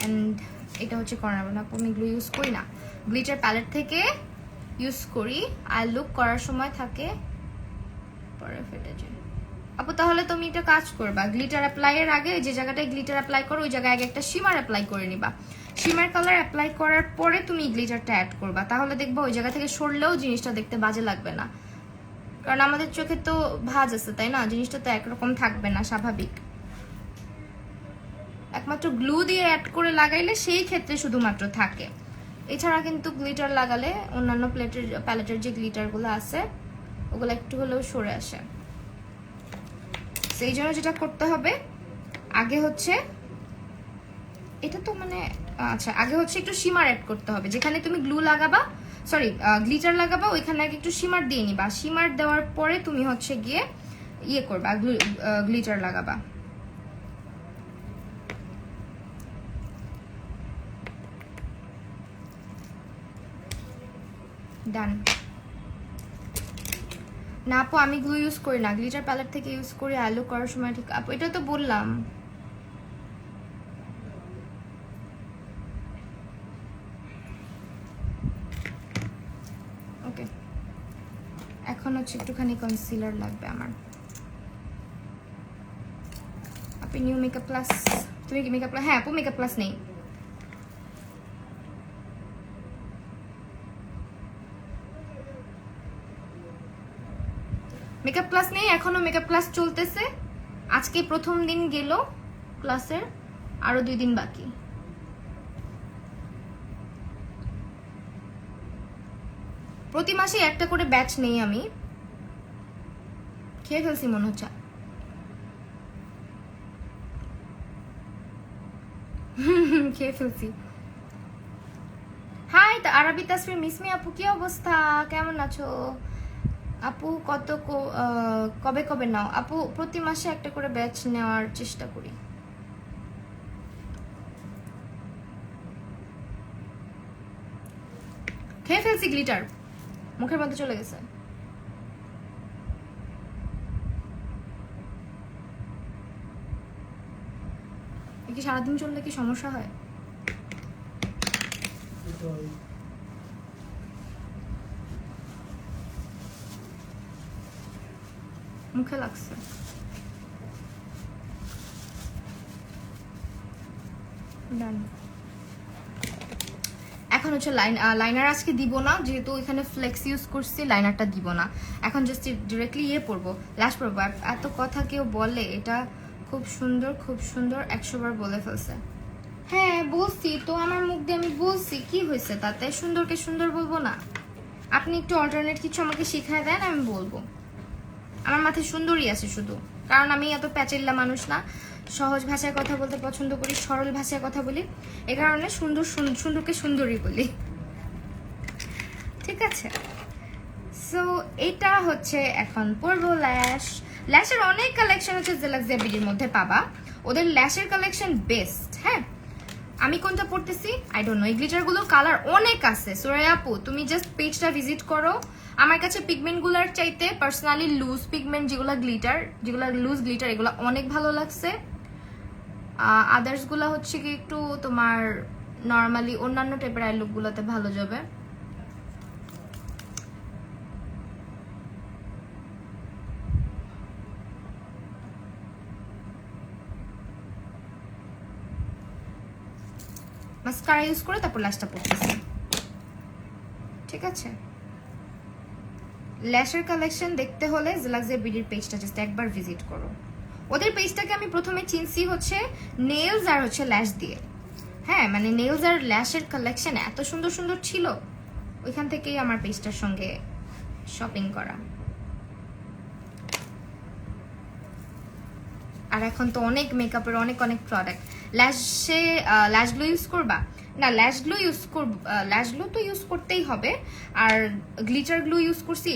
A: অ্যান্ড এটা হচ্ছে কর্নার না, আমি এগুলো ইউজ করি না, গ্লিটার প্যালেট থেকে ইউজ করি। আই লুক করার সময় থাকে, পরে ফেটে যায়। আপু তাহলে তুমি একটা কাজ করবা, গ্লিটার অ্যাপ্লাইয়ের আগে যে জায়গাটায় গ্লিটার অ্যাপ্লাই করো ওই জায়গায় আগে একটা শিমার অ্যাপ্লাই করে নিবা। শিমার কালার অ্যাপ্লাই করার পরে তুমি গ্লিটারটা অ্যাড করবা, তাহলে দেখবা ওই জায়গা থেকে সরলেও জিনিসটা দেখতে বাজে লাগবে না। কারণ আমাদের চোখে তো ভাঁজ আছে, তাই না? জিনিসটা তো একরকম থাকবে না, স্বাভাবিক। একমাত্র গ্লু দিয়ে অ্যাড করে লাগাইলে সেই ক্ষেত্রে শুধুমাত্র থাকে, এছাড়া কিন্তু গ্লিটার লাগালে অন্যান্য প্যালেটের যে গ্লিটারগুলো আছে ওগুলো একটু হলেও সরে আসে। সেই জন্য যেটা করতে হবে আগে হচ্ছে, এটা তো মানে আচ্ছা, আগে হচ্ছে একটু শিমার অ্যাড করতে হবে। যেখানে তুমি গ্লু লাগাবা, সরি গ্লিটার লাগাবা, ওইখানে আগে একটু শিমার দিয়ে নিবা। শিমার দেওয়ার পরে তুমি হচ্ছে গিয়ে ইয়ে করবা, গ্লিটার লাগাবা। ডান। না আপু আমি গ্লু ইউজ করি না, গ্লিটার প্যালেট থেকে ইউজ করি আলু করার সময়। ঠিক আপু এটা তো বললাম, হচ্ছে একটুখানি কনসিলার লাগবে আমার। আপনি নিউ মেকআপ প্লাস, তুমি কি মেকআপ প্লাস? হ্যাঁ আপু মেকআপ প্লাস নেই। মেকআপ ক্লাস নেই এখনো, মেকআপ ক্লাস চলতেছে। আজকে প্রথম দিন গেল ক্লাসের, আরো 2 দিন বাকি। প্রতি মাসে একটা করে ব্যাচ নেই আমি। খেয়ে ফেলছি মনে হচ্ছে। খেয়ে ফেলছি। হাই আরবি তাসফির মিসমি আপু, কি অবস্থা, কেমন আছো আপু? কবে কবে নাও আপু? প্রতি মাসে একটা করে ব্যাচ নেওয়ার চেষ্টা করি। খেয়ে ফেলছি গ্লিটার, মুখের মধ্যে চলে গেছে। কি সারাদিন চললে কি সমস্যা হয়? মুখে লাগছে। ডান। এখন হচ্ছে লাইনার আজকে দিব না, যেহেতু এখানে ফ্লেক্স ইউজ করছি, লাইনারটা দিব না। এখন জাস্ট ডিরেক্টলি পরবো, ল্যাশ পরবো। এত কথা কেউ বলে, এটা খুব সুন্দর খুব সুন্দর, 100 বার বলে ফেলছে। হ্যাঁ বলছি তো, আমার মুখ দিয়ে আমি বলছি, কি হয়েছে তাতে? সুন্দরকে সুন্দর বলবো না? আপনি একটু অল্টারনেট কিছু আমাকে শিখায় দেন, আমি বলবো। আমার মাথায় সুন্দরই আছে শুধু, কারণ আমি এত প্যাচেল্লা মানুষ না। সহজ ভাষায় কথা বলতে পছন্দ করি, সরল ভাষায় কথা বলি, এ কারণে সুন্দরকে সুন্দরই বলি। ঠিক আছে, সো এটা হচ্ছে এখন পরবো ল্যাশ। ল্যাশের অনেক কালেকশন হচ্ছে জেলাক্সিয়া বিডির মধ্যে পাবা, ওদের ল্যাশের কালেকশন বেস্ট। হ্যাঁ আমি কোনটা পড়তেছি আই ডোন্ট নো, এই গ্লিটার গুলো কালার অনেক আছে। সুরাইয়া আপু তুমি জাস্ট পেজটা ভিজিট করো। আমার কাছে পিগমেন্ট গুলার চাইতে পার্সোনালি লুজ পিগমেন্ট যেগুলো লুজ গ্লিটার, এগুলো অনেক ভালো লাগছে। আদার্স গুলা হচ্ছে কি একটু তোমার নর্মালি অন্যান্য টাইপের আই লুক গুলাতে ভালো যাবে। মাস্কারা ইউজ করে তারপর ল্যাশটা পড়তেছি। ঠিক আছে, ল্যাশের কালেকশন দেখতে হলে জেলাক্সিয়া বিডির পেজটা জাস্ট একবার ভিজিট করো। ওদের পেজটাকে আমি প্রথমে চিনছি হচ্ছে নেলস আর হচ্ছে ল্যাশ দিয়ে। হ্যাঁ মানে নেলস আর ল্যাশের কালেকশন এত সুন্দর সুন্দর ছিল, ওইখান থেকেই আমার পেজটার সঙ্গে শপিং করা। আর এখন তো অনেক মেকআপের অনেক প্রোডাক্ট। ল্যাশ গ্লো ইউজ করবা না? ল্যাশ গ্লো তো ইউজ করতেই হবে। আর গ্লিটার গ্লো ইউজ করছি,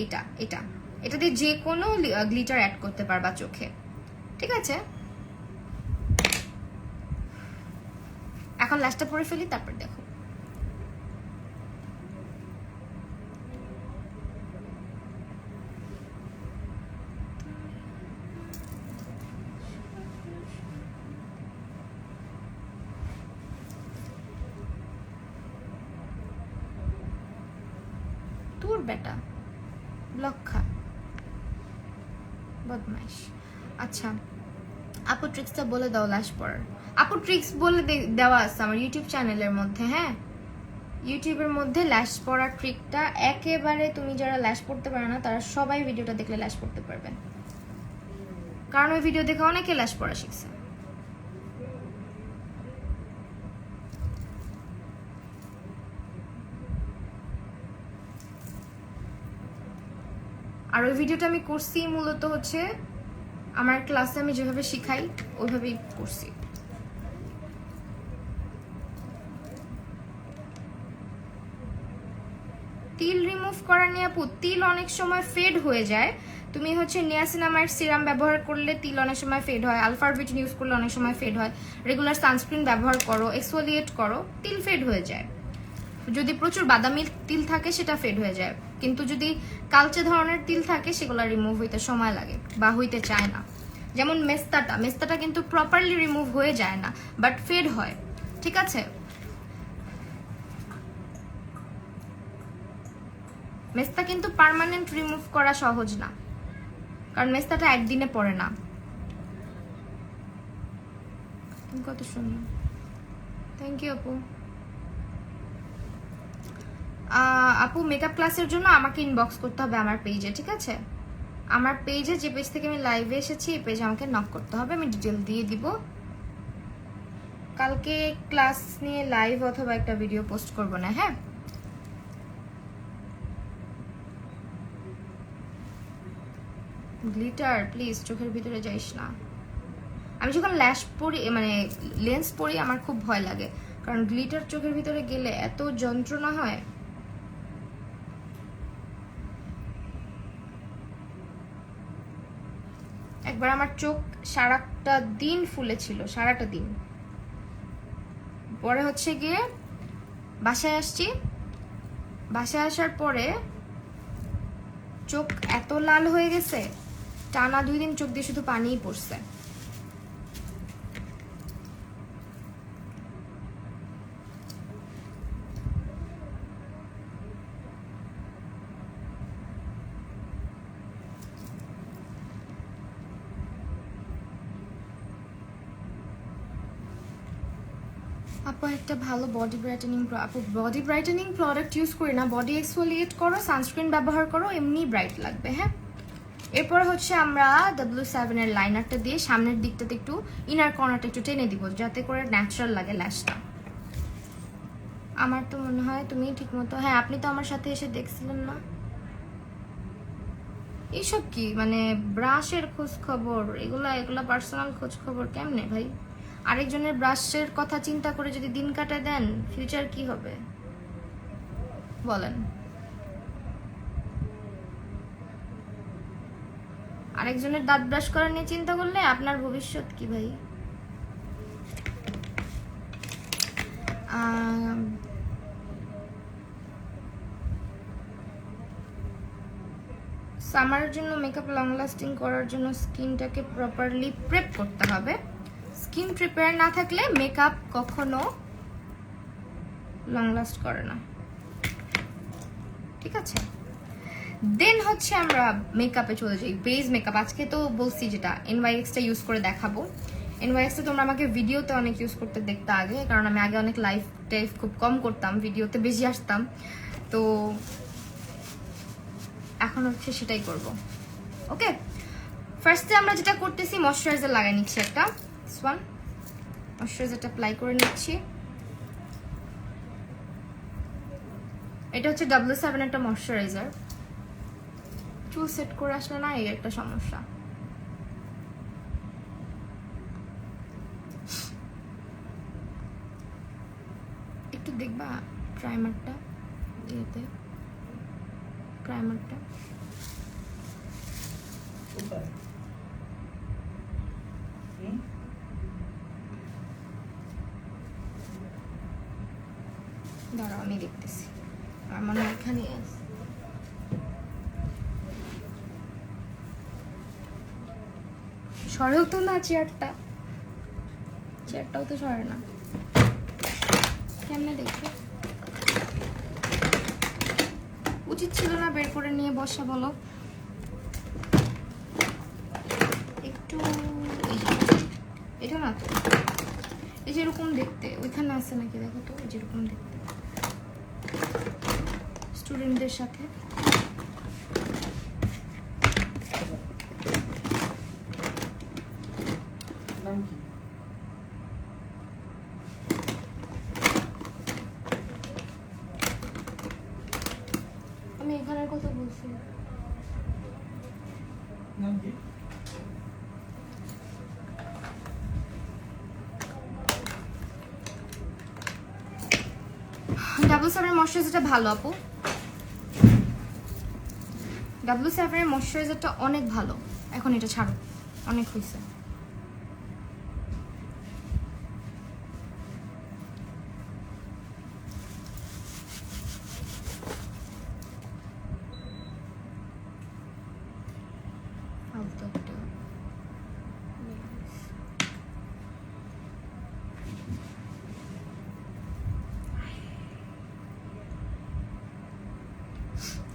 A: এটা দিয়ে যে কোনো গ্লিটার অ্যাড করতে পারবা চোখে। ঠিক আছে, এখন ল্যাশটা পরে ফেলি, তারপর দেখো। তোর বেটা লক্ষা বদমাইশ। আচ্ছা আপু ট্রিক্সটা বলে দাও ল্যাশ পরার। আপু ট্রিক্স বলে দেওয়া আছে আমার ইউটিউব চ্যানেলের মধ্যে। হ্যাঁ ইউটিউবের মধ্যে ল্যাশ পরার ট্রিকটা একেবারে, তুমি যারা ল্যাশ পড়তে পারে না তারা সবাই ভিডিওটা দেখলে ল্যাশ পড়তে পারবেন, কারণ ওই ভিডিও দেখে অনেকে ল্যাশ পড়া শিখছে। আর ওই ভিডিওটা আমি করছি মূলত হচ্ছে আমার ক্লাসে আমি যেভাবে শিখাই ওইভাবেই করছি। তিল রিমুভ করা নিয়ে আপু, তিল অনেক সময় ফেড হয়ে যায়। তুমি হচ্ছে নিয়াসিনামাইড সিরাম ব্যবহার করলে তিল অনেক সময় ফেড হয়, আলফারবিটিন ইউজ করলে অনেক সময় ফেড হয়। রেগুলার সানস্ক্রিন ব্যবহার করো, এক্সফোলিয়েট করো, তিল ফেড হয়ে যায়। যদি প্রচুর বাদামি তিল থাকে সেটা ফেড হয়ে যায়, কিন্তু যদি কালচে ধরনের তিল থাকে সেগুলো রিমুভ হইতে সময় লাগে বা হইতে চায় না। যেমন মেস্তাটা কিন্তু প্রপারলি রিমুভ হয়ে যায় না, বাট ফেড হয়। ঠিক আছে, মেস্তা কিন্তু পার্মানেন্ট রিমুভ করা সহজ না, কারণ মেস্তাটা একদিনে পড়ে না। তুমি কত সুন্দর, থ্যাংক ইউ আপু। আপু মেকআপ ক্লাসের জন্য আমাকে ইনবক্স করতে হবে আমার পেজে, ঠিক আছে? আমার পেজে, যে পেজ থেকে আমি লাইভে এসেছি, এই পেজে আমাকে নক করতে হবে, আমি ডিটেল দিয়ে দিব। কালকে ক্লাস নিয়ে লাইভ অথবা একটা ভিডিও পোস্ট করব না, হ্যাঁ? গ্লিটার প্লিজ চোখের ভিতরে যাইস না। আমি যখন ল্যাশ পরি, মানে লেন্স পরি, আমার খুব ভয় লাগে, কারণ গ্লিটার চোখের ভিতরে গেলে এত যন্ত্রণা হয়। একবার আমার চোখ সারাটা দিন ফুলেছিল, সারাটা দিন। পরে হচ্ছে গিয়ে বাসায় আসছি, বাসায় আসার পরে চোখ এত লাল হয়ে গেছে, টানা 2 দিন চোখ দিয়ে শুধু পানিই পড়ছে। আপু একটা ভালো বডি ব্রাইটেনিং, আপু বডি ব্রাইটেনিং প্রোডাক্ট ইউজ করি না, বডি এক্সফোলিয়েট করো, সানস্ক্রিন ব্যবহার করো, এমনি ব্রাইট লাগবে, হ্যাঁ? এরপর হচ্ছে আমরা W7 এর লাইনারটা দিয়ে সামনের দিকটাতে একটু, ইনার কর্নারটা একটু টেনে দিব, যাতে করে ন্যাচারাল লাগে ল্যাশটা। আমার তো মনে হয় তুমি ঠিক মতো, হ্যাঁ আপনি তো আমার সাথে এসে দেখছিলেন না। এইসব কি মানে ব্রাশের খোঁজ খবর, এগুলা পার্সোনাল খোঁজ খবর কেমনে ভাই? আরেকজনের ব্রাশের কথা চিন্তা করে যদি দিন কাটায় দেন, ফিউচার কি হবে বলেন? আরেকজনের দাঁত ব্রাশ করা নিয়ে চিন্তা করলে আপনার ভবিষ্যৎ কি ভাই? সামারের জন্য মেকআপ লং লাস্টিং করার জন্য স্কিনটাকে প্রপারলি প্রেপ করতে হবে। স্কিন প্রিপেয়ার না থাকলে মেকআপ কখনো লং লাস্ট করে না, ঠিক আছে? দেন হচ্ছে আমরা মেকআপে চলে যাই, বেস মেকআপ। আজকে তো বলছি যেটা NYX টা ইউজ করে দেখাবো। NYX টা তোমরা আমাকে ভিডিওতে অনেক ইউজ করতে দেখতে আগে, কারণ আমি আগে অনেক লাইভ টাইভ খুব কম করতাম, ভিডিওতে বেশি আসতাম, তো এখন হচ্ছে সেটাই করব। ওকে, ফার্স্টে আমরা যেটা করতেছি, ময়শ্চারাইজার লাগাই নিচ্ছি একটা, ওয়ান ময়শ্চারাইজারটা অ্যাপ্লাই করে নিচ্ছি। এটা হচ্ছে W7 একটা ময়শ্চারাইজার। চুল সেট করে আসলে না, এই একটা সমস্যা। একটু দেখবা প্রাইমারটা, ইয়েতে প্রাইমারটা দাঁড়াও আমি দেখতেছি, আমার এখানে আছে। সরেও তো না চেয়ারটা, চেয়ারটাও তো সরে না, কেমনে দেখবে? উচিত ছিল না বের করে নিয়ে বসা, বলো? একটু এটা না তো, এই যেরকম দেখতে ওইখানে আছে নাকি দেখো তো, এই যেরকম দেখতে স্টুডেন্টদের সাথে।
B: নাম কি?
A: আমি এখানের কথা বলছি।
B: নাম কি?
A: W7 এর ময়শ্চারাইজারটা ভালো আপু, W7 এর ময়শ্চারাইজারটা অনেক ভালো। এখন এটা ছাড়ো, অনেক হয়েছে।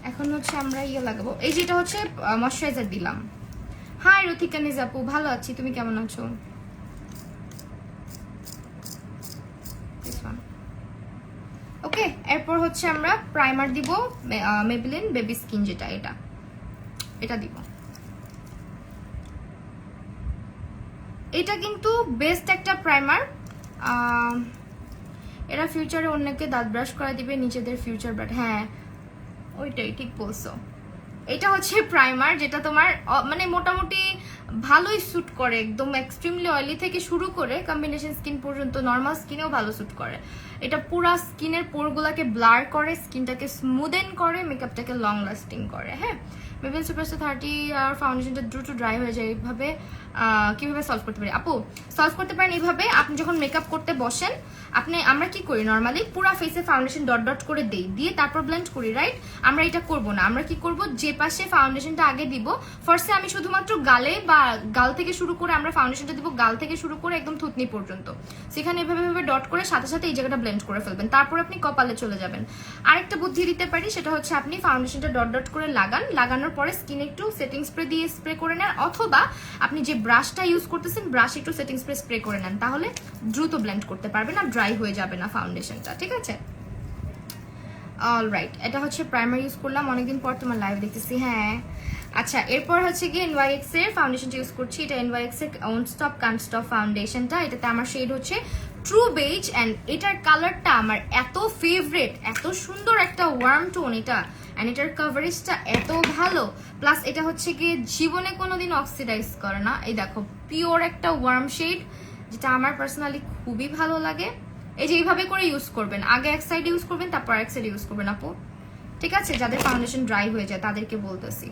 A: এখন হচ্ছে আমরা ইয়ে লাগাবো, এই যেটা হচ্ছে ময়শ্চারাইজার দিলাম। হাই রুথিকা নিজ আপু, ভালো আছি, তুমি কেমন আছো? ওকে, এরপর হচ্ছে আমরা প্রাইমার দিব, মেবলিন বেবি স্কিন, যেটা এটা দিব। এটা কিন্তু বেস্ট একটা প্রাইমার। এরা ফিউচারে অন্যকে দাঁত ব্রাশ করা দিবে, নিজেদের ফিউচার ব্রাশ। হ্যাঁ ওইটাই ঠিক বলছো। এটা হচ্ছে প্রাইমার যেটা তোমার মানে মোটামুটি ভালোই স্যুট করে, একদম এক্সট্রিমলি অয়েলি থেকে শুরু করে কম্বিনেশন স্কিন পর্যন্ত, নর্মাল স্কিনেও ভালো স্যুট করে। এটা পুরা স্কিনের পোরগুলোকে ব্লার করে, স্কিনটাকে স্মুদেন করে, মেকআপটাকে লং লাস্টিং করে। হ্যাঁ, মেবলিন সুপারস্টার 30 আর ফাউন্ডেশনটা দ্রুত ড্রাই হয়ে যায়। এইভাবে কিভাবে সলভ করতে পারি আপু? সলভ করতে পারেন এইভাবে, আপনি যখন মেকআপ করতে বসেন, আমরা কি করি নর্মালি পুরা ফেসে ফাউন্ডেশন ডট ডট করে দিয়ে তারপর ব্লেন্ড করি, রাইট? আমরা এটা করব না। আমরা কি করব, যে পাশে ফাউন্ডেশনটা আগে দিব, ফার্স্টে আমি শুধুমাত্র গালে বা গাল থেকে শুরু করে আমরা ফাউন্ডেশনটা দিব, গাল থেকে শুরু করে একদম থুতনি পর্যন্ত। সেখানে এভাবে ডট করে সাথে সাথে এই জায়গাটা ব্লেন্ড করে ফেলবেন, তারপর আপনি কপালে চলে যাবেন। আরেকটা বুদ্ধি দিতে পারি, সেটা হচ্ছে আপনি ফাউন্ডেশনটা ডট ডট করে লাগানোর পরে স্কিনে একটু সেটিং স্প্রে দিয়ে স্প্রে করে নেন, অথবা আপনি যে ব্রাশটা ইউজ করতেছেন ব্রাশ একটু সেটিং স্প্রে করে নেন, তাহলে দ্রুত ব্লেন্ড করতে পারবেন আর ড্রাই হয়ে যাবে না ফাউন্ডেশনটা। ঠিক আছে, অলরাইট, এটা হচ্ছে প্রাইমার ইউজ করলাম, অনেকদিন পর তোমার লাইভ দেখতেছি। হ্যাঁ আচ্ছা, এরপর হচ্ছে গিয়ে NYX এর ফাউন্ডেশনটা ইউজ করছি। এটা NYX এর ওন স্টপ কান্ট স্টপ ফাউন্ডেশনটা। এটাতে আমার শেড হচ্ছে ট্রু বেজ, অ্যান্ড এটার কালারটা আমার এত ফেভারিট, এত সুন্দর একটা ওয়ার্ম টোন এটা, অ্যান্ড এটার কভারেজটা এত ভালো, প্লাস এটা হচ্ছে গিয়ে জীবনে কোনোদিন অক্সিডাইজ করে না। এই দেখো, পিওর একটা ওয়ার্ম শেড, যেটা আমার পার্সোনালি খুবই ভালো লাগে। এই যে এইভাবে করে ইউজ করবেন, আগে এক সাইড ইউজ করবেন, তারপর এক সাইড ইউজ করবেন আপু। ঠিক আছে, যাদের ফাউন্ডেশন ড্রাই হয়ে যায় তাদেরকে বলতেছি।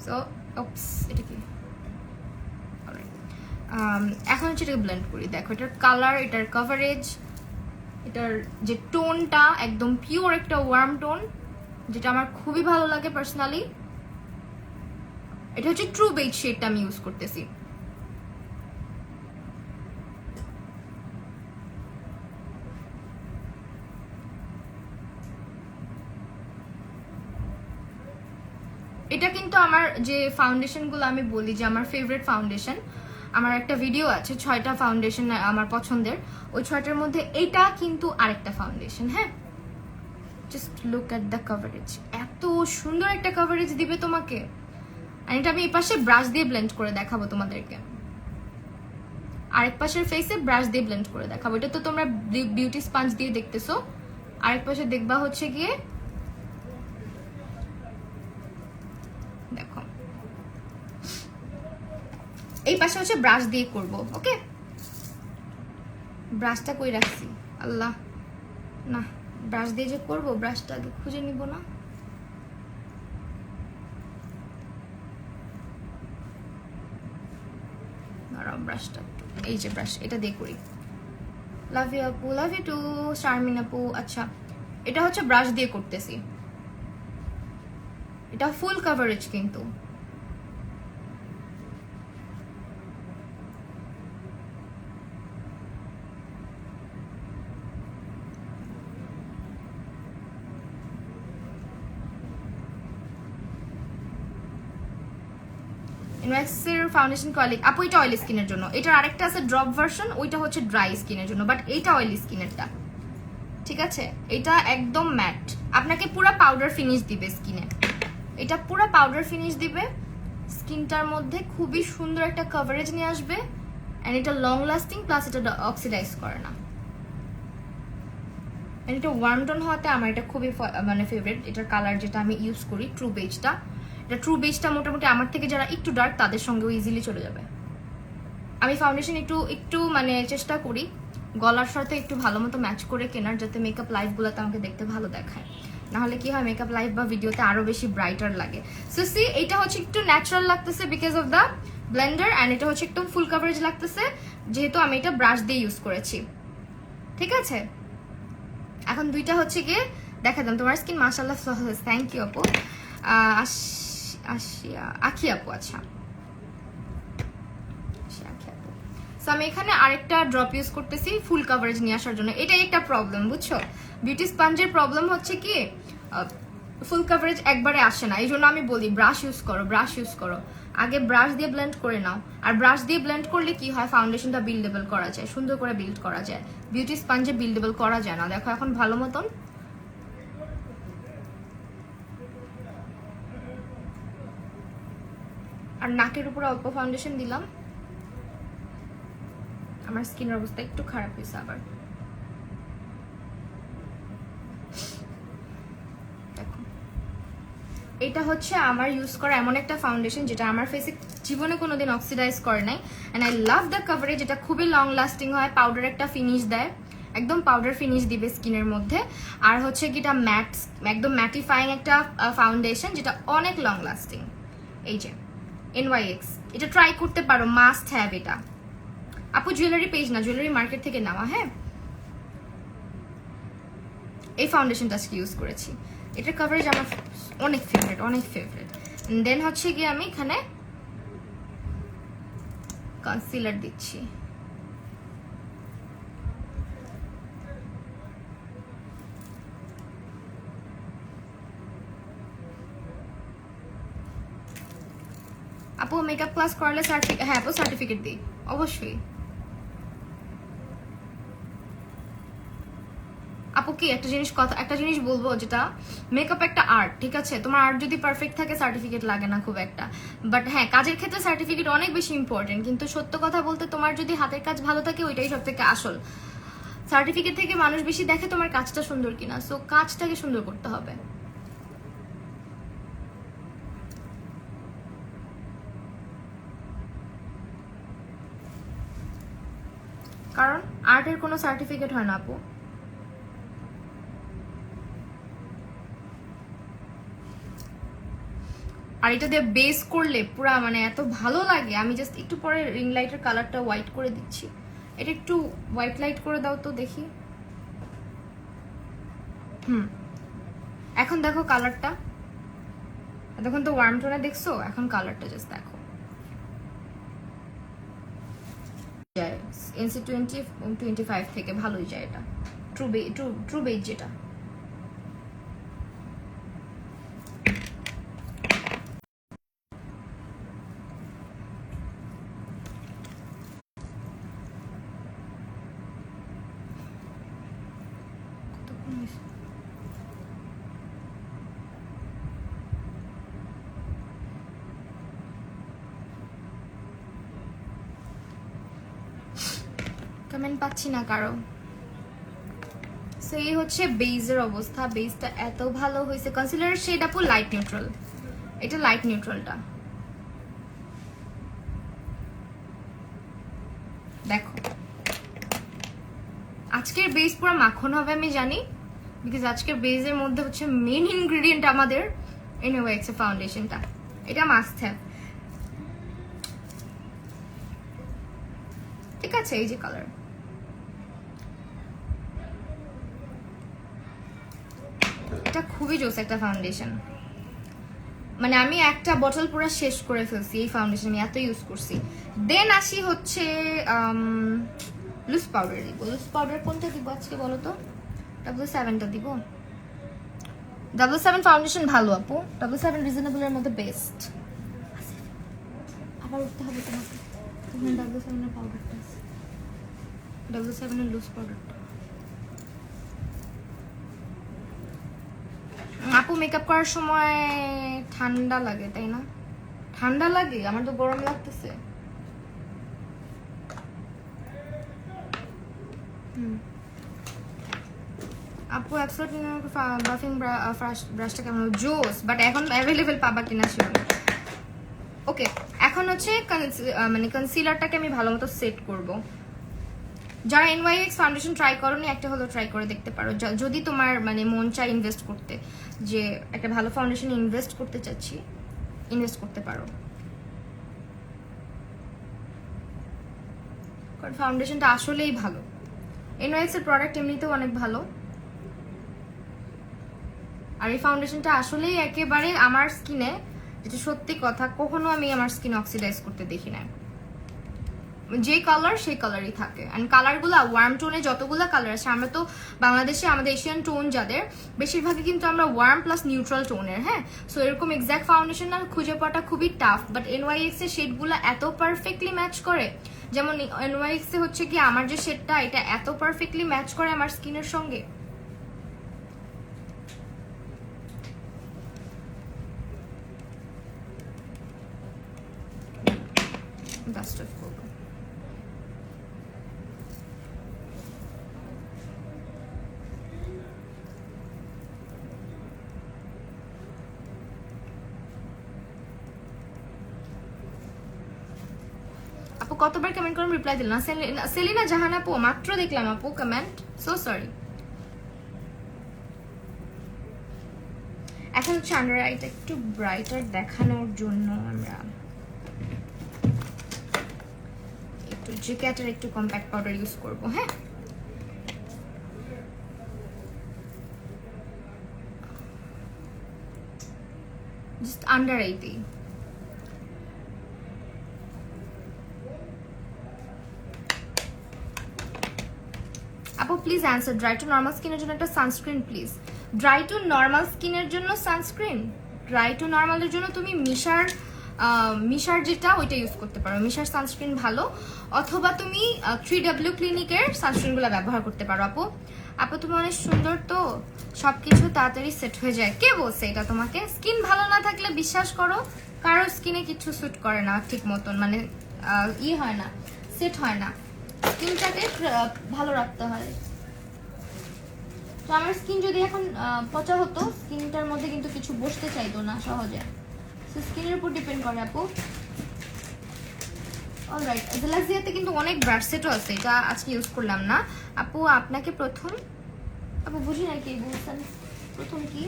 A: সো ওপস, এটা কি এখন হচ্ছে এটাকে ব্লেন্ড করি। দেখো এটার কালার, এটার কভারেজ, এটার যে টোনটা একদম পিওর একটা ওয়ার্ম টোন, যেটা আমার খুবই ভালো লাগে পার্সোনালি। এটা হচ্ছে ট্রু বেজ শেডটা আমি ইউজ করতেছি। এটা কিন্তু আমার যে ফাউন্ডেশনগুলো আমি বলি যে আমার ফেভারিট ফাউন্ডেশন, আমার একটা ভিডিও আছে 6টা ফাউন্ডেশন আমার পছন্দের, ওই 6টার মধ্যে এটা কিন্তু আরেকটা ফাউন্ডেশন। হ্যাঁ, just look at the coverage, এত সুন্দর একটা কভারেজ দিবে তোমাকে। আর এটা আমি এই পাশে ব্রাশ দিয়ে ব্লেন্ড করে দেখাবো তোমাদেরকে, আরেক পাশের ফেসে ব্রাশ দিয়ে ব্লেন্ড করে দেখাবো। এটা তো তোমরা বিউটি স্পঞ্জ দিয়ে দেখতেছো, আরেক পাশে দেখবা হচ্ছে গিয়ে, দেখো এই পাশে হচ্ছে ব্রাশ দিয়ে করব। ওকে, ব্রাশটা কই রাখছি, আল্লাহ, না ব্রাশ দিয়ে যে করব, ব্রাশটা আগে খুঁজে নিব না। ব্রাশটা, এই যে ব্রাশ, এটা দিয়ে করি। লাভ ইউ আপু, লাভ ইউ টু শারমিন আপু। আচ্ছা, এটা হচ্ছে ব্রাশ দিয়ে করতেছি, এটা ফুল কভারেজ কিন্তু। NYXের ফাউন্ডেশন কোয়ালিটি আপু, এটা অয়েলি স্কিনের জন্য। এটার আরেকটা আছে ড্রপ ভার্সন, ওইটা হচ্ছে ড্রাই স্কিনের জন্য, বাট এইটা অয়েলি স্কিনেরটা। ঠিক আছে, এটা একদম ম্যাট, আপনাকে পুরো পাউডার ফিনিশ দিবে স্কিনে, এটা পুরো পাউডার ফিনিশ দিবে স্কিনটার মধ্যে, খুবই সুন্দর একটা কভারেজ নিয়ে আসবে, এন্ড এটা লং লাস্টিং, প্লাস এটা অক্সিডাইজ করে না। এটা ওয়ার্ম টোন হওয়াতে আমার এটা খুবই মানে ফেভারিট। এটার কালার যেটা আমি ইউজ করি ট্রু বেজটা, এটা ট্রু বেজটা মোটামুটি আমার থেকে যারা একটু ডার্ক তাদের সঙ্গেও ইজিলি চলে যাবে। আমি ফাউন্ডেশন একটু মানে চেষ্টা করি গলার সাথে একটু ভালো মতো ম্যাচ করে কেনার, যাতে মেকআপ লাইভগুলোতে আমাকে দেখতে ভালো দেখায়, নাহলে কি হয় মেকআপ লাইভ বা ভিডিওতে আরো বেশি ব্রাইটার লাগে। সো সি, এটা হচ্ছে একটু ন্যাচারাল লাগতেছে because of the Blender, and এটা হচ্ছে একদম ফুল কভারেজ লাগতেছে যেহেতু আমি এটা ব্রাশ দিয়ে ইউজ করেছি। ঠিক আছে, এখন দুইটা হচ্ছে গিয়ে দেখা দাম। তোমার স্কিন মাশাআল্লাহ, থ্যাংক ইউ আপু। আখি আপু, আচ্ছা আমি এখানে আরেকটা ড্রপ ইউজ করতেছি ফুল কভারেজ নিয়ে আসার জন্য। এটাই একটা প্রবলেম, বুঝছো? বিউটি স্পঞ্জের প্রবলেম হচ্ছে কি ফুল কভারেজ একবারে আসে না, এই জন্য আমি বলি ব্রাশ ইউজ করো। আগে ব্রাশ দিয়ে ব্লেন্ড করে নাও, আর ব্রাশ দিয়ে ব্লেন্ড করলে কি হয়, ফাউন্ডেশনটা বিল্ডেবল করা যায়, সুন্দর করে বিল্ড করা যায়। বিউটি স্পঞ্জে বিল্ডেবল করা যায় না। দেখো এখন ভালো মতন আর নাকের উপরে অল্প ফাউন্ডেশন দিলাম। আমার স্কিনের অবস্থা একটু খারাপ হয়েছে আবার। দেখো এটা হচ্ছে আমার ইউজ করা এমন একটা ফাউন্ডেশন যেটা আমার ফেসে জীবনে কোনোদিন অক্সিডাইজ করে নাই, and I love the coverage. এটা খুবই লং লাস্টিং হয়, পাউডার একটা ফিনিশ দেয়, একদম পাউডার ফিনিশ দিবে স্কিনের মধ্যে। আর হচ্ছে কি এটা ম্যাট, একদম ম্যাটিফাইং একটা ফাউন্ডেশন যেটা অনেক লং লাস্টিং। এই যে NYX, এটা ট্রাই করতে পারো, মাস্ট হ্যাভ এটা। আপু জুয়েলারি পেজ না, জুয়েলারি মার্কেট থেকে নেওয়া। হ্যাঁ, এই ফাউন্ডেশনটা আজকে ইউজ করেছি, এটার কভারেজ আমার অনেক ফেভারিট। দেন হচ্ছে গিয়ে আমি এখানে কনসিলার দিচ্ছি। আপু মেকআপ ক্লাস করলে সার্টিফিকেট? হ্যাঁ আপু সার্টিফিকেট দিই অবশ্যই। আপু কি একটা জিনিস বলবো, যেটা মেকআপ একটা আর্ট, ঠিক আছে? তোমার আর্ট যদি পারফেক্ট থাকে সার্টিফিকেট লাগে না খুব একটা, বাট হ্যাঁ কাজের ক্ষেত্রে সার্টিফিকেট অনেক বেশি ইম্পর্টেন্ট। কিন্তু সত্য কথা বলতে তোমার যদি হাতের কাজ ভালো থাকে ওইটাই সব থেকে আসল। সার্টিফিকেট থেকে মানুষ বেশি দেখে তোমার কাজটা সুন্দর কিনা, সো কাজটাকে সুন্দর করতে হবে। কারণ আর্টের কোনো সার্টিফিকেট হয় না আপু। আর এটা দিয়ে বেস করলে পুরা মানে এত ভালো লাগে। আমি জাস্ট একটু পরে রিং লাইটের কালারটা হোয়াইট করে দিচ্ছি। এটা একটু হোয়াইট লাইট করে দাও তো দেখি। এখন দেখো কালারটা, তখন তো ওয়ার্ম টোনে দেখছো, এখন কালারটা জাস্ট দেখো। NC 20-25 থেকে ভালোই যায় এটা, ট্রু বেজ যেটা। কমেন্ট পাচ্ছি না কারো। সো এই হচ্ছে বেজের অবস্থা। বেজটা এত ভালো হয়েছে। কনসিলার শেড আপু লাইট নিউট্রাল, এটা লাইট নিউট্রালটা দেখো। আজকের বেজ পুরো মাখন হবে আমি জানি, বিকজ আজকের বেজের মধ্যে হচ্ছে মেইন ইনগ্রেডিয়েন্ট আমাদের NYX এর ফাউন্ডেশনটা। এটা মাস্ট হ্যাভ, ঠিক আছে? এই যে কালার, এটা খুবই জোস একটা ফাউন্ডেশন। মানে আমি একটা বটল পুরো শেষ করে ফেলছি এই ফাউন্ডেশন, আমি এত ইউজ করছি। দেন আসি হচ্ছে লুজ পাউডার দিব। লুজ পাউডার কোনটা দিব আজকে বলো তো? 777টা দিব। 777 ফাউন্ডেশন ভালো আপু, 777 রিজনেবল এর মধ্যে বেস্ট। আবার উঠতে হবে তোমাকে, তুমি 777 এর পাউডারটা, 777 এর লুজ পাউডারটা। আপু মেকআপ করার সময় ঠান্ডা লাগে তাই না? ঠান্ডা লাগে, আমার তো গরম লাগতেছে। আপু অ্যাবসলিউটলি বাফিং ব্রাশটা কেমন? জোস, বাট এখন অ্যাভেলেবেল পাবা কিনা শিওর। ওকে, এখন হচ্ছে মানে কনসিলারটাকে আমি ভালো মতো সেট করব। যারা NYX ফাউন্ডেশন ট্রাই করোনি, একটা হলো ট্রাই করে দেখতে পারো। যদি তোমার মানে মন চায় ইনভেস্ট করতে, যে একটা ভালো ফাউন্ডেশন ইনভেস্ট করতে চাচ্ছি, ইনভেস্ট করতে পারো। কারণ ফাউন্ডেশনটা আসলেই ভালো। NYX এর প্রোডাক্ট এমনিতেও অনেক ভালো, আর এই ফাউন্ডেশনটা আসলেই একেবারে আমার স্কিনে, যেটা সত্যি কথা, কখনো আমি আমার স্কিন অক্সিডাইজ করতে দেখি না। যে কালার সেই কালারই থাকে। অ্যান্ড কালারগুলো ওয়ার্ম টোনে যতগুলো কালার আছে, আমরা তো বাংলাদেশে আমাদের এশিয়ান টোন যাদের বেশিরভাগই কিন্তু আমরা ওয়ার্ম প্লাস নিউট্রাল টোনের, হ্যাঁ। সো এরকম এক্স্যাক্ট ফাউন্ডেশন না খুঁজে পাওয়াটা খুবই টাফ, বাট NYX এর শেডগুলো এত পারফেক্টলি ম্যাচ করে। যেমন NYX এ হচ্ছে কি আমার যে শেডটা, এটা এত পারফেক্টলি ম্যাচ করে আমার স্কিনের সঙ্গে। ডাস্ট অফ করবো। আপু কতবার কমেন্ট করুন, রিপ্লাই দিল না। সেলিনা জাহান আপু মাত্র দেখলাম আপু কমেন্ট, সো সরি। এখন হচ্ছে আন্ডার আইটা একটু ব্রাইটার দেখানোর জন্য আমরা একটু জিক্যাটের একটু কম্প্যাক্ট পাউডার ইউজ করব, হ্যাঁ। জাস্ট আন্ডার আইতেই। আপু please answer, dry to normal স্কিনের জন্য একটা sunscreen please. Dry to normal স্কিনের জন্য সানস্ক্রিন, ড্রাই টু নর্মালের জন্য তুমি মিশার যেটা ওইটা ইউজ করতে পারো। মিশার সানস্ক্রিন ভালো, অথবা তুমি 3W ক্লিনিকের সানস্ক্রিনগুলো ব্যবহার করতে পারো। আপু আপু তুমি অনেক সুন্দর, তো সবকিছু তাড়াতাড়ি সেট হয়ে যায়। কে বলছে এটা তোমাকে? স্কিন ভালো না থাকলে বিশ্বাস করো কারো স্কিনে কিছু স্যুট করে না ঠিক মতন, মানে হয় না, সেট হয় না। স্কিনটাকে ভালো রাখতে হয়। তো আমার স্কিন যদি এখন পচা হতো, স্কিনটার মধ্যে কিন্তু কিছু বসতে চাইতো না সহজে। সো স্কিনের উপর ডিপেন্ড করে আপু। অলরাইট, জেলাক্সিয়াতে কিন্তু অনেক ব্রাশ সেটও আছে, এটা আজকে ইউজ করলাম না। আপু আপনাকে প্রথম, আপু বুঝি না কি বলছেন প্রথম কি।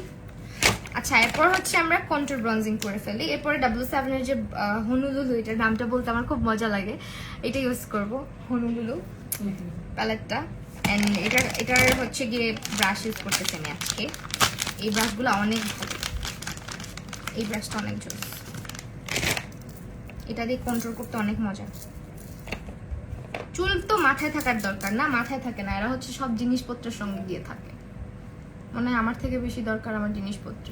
A: আচ্ছা, এরপর হচ্ছে আমরা কন্ট্রোল ব্রঞ্জিং করে ফেলি। এরপরে W7 এর যে হনুলুলু, এটার নামটা বলতে আমার খুব মজা লাগে, এটা ইউজ করব, হনুলুলু প্যালেটটা। অ্যান্ড এটার হচ্ছে গিয়ে ব্রাশ ইউজ করতেছি আমি আজকে। এই ব্রাশগুলো অনেক ভালো, এই ব্রাশটা অনেক জোস, এটা দিয়ে কন্ট্রোল করতে অনেক মজা। চুল তো মাথায় থাকার দরকার না, মাথায় থাকে না, এরা হচ্ছে সব জিনিসপত্রের সঙ্গে দিয়ে থাকে। মনে হয় আমার থেকে বেশি দরকার আমার জিনিসপত্র।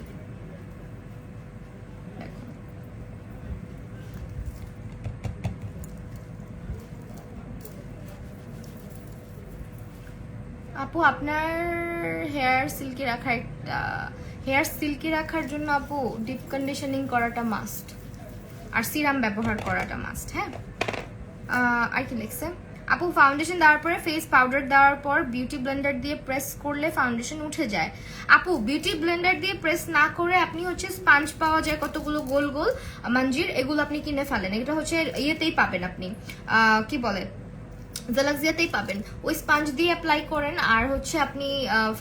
A: আপু আপনার হেয়ার সিল্কি রাখার জন্য আপু ডিপ কন্ডিশনিং করাটা মাস্ট, আর সিরাম ব্যবহার করাটা মাস্ট, হ্যাঁ। আর কি লিখছে আপু, ফাউন্ডেশন দেওয়ার পরে ফেস পাউডার দেওয়ার পর বিউটি ব্লেন্ডার দিয়ে প্রেস করলে ফাউন্ডেশন উঠে যায়। আপু বিউটি ব্লেন্ডার দিয়ে প্রেস না করে আপনি হচ্ছে স্পাঞ্জ পাওয়া যায় কতগুলো গোল গোল মঞ্জির, এগুলো আপনি কিনে ফেলেন। এটা হচ্ছে ইয়েতেই পাবেন আপনি, কি বলে, জেলাক্সিয়াতেই পাবেন। ওই স্পাঞ্জ দিয়ে অ্যাপ্লাই করেন, আর হচ্ছে আপনি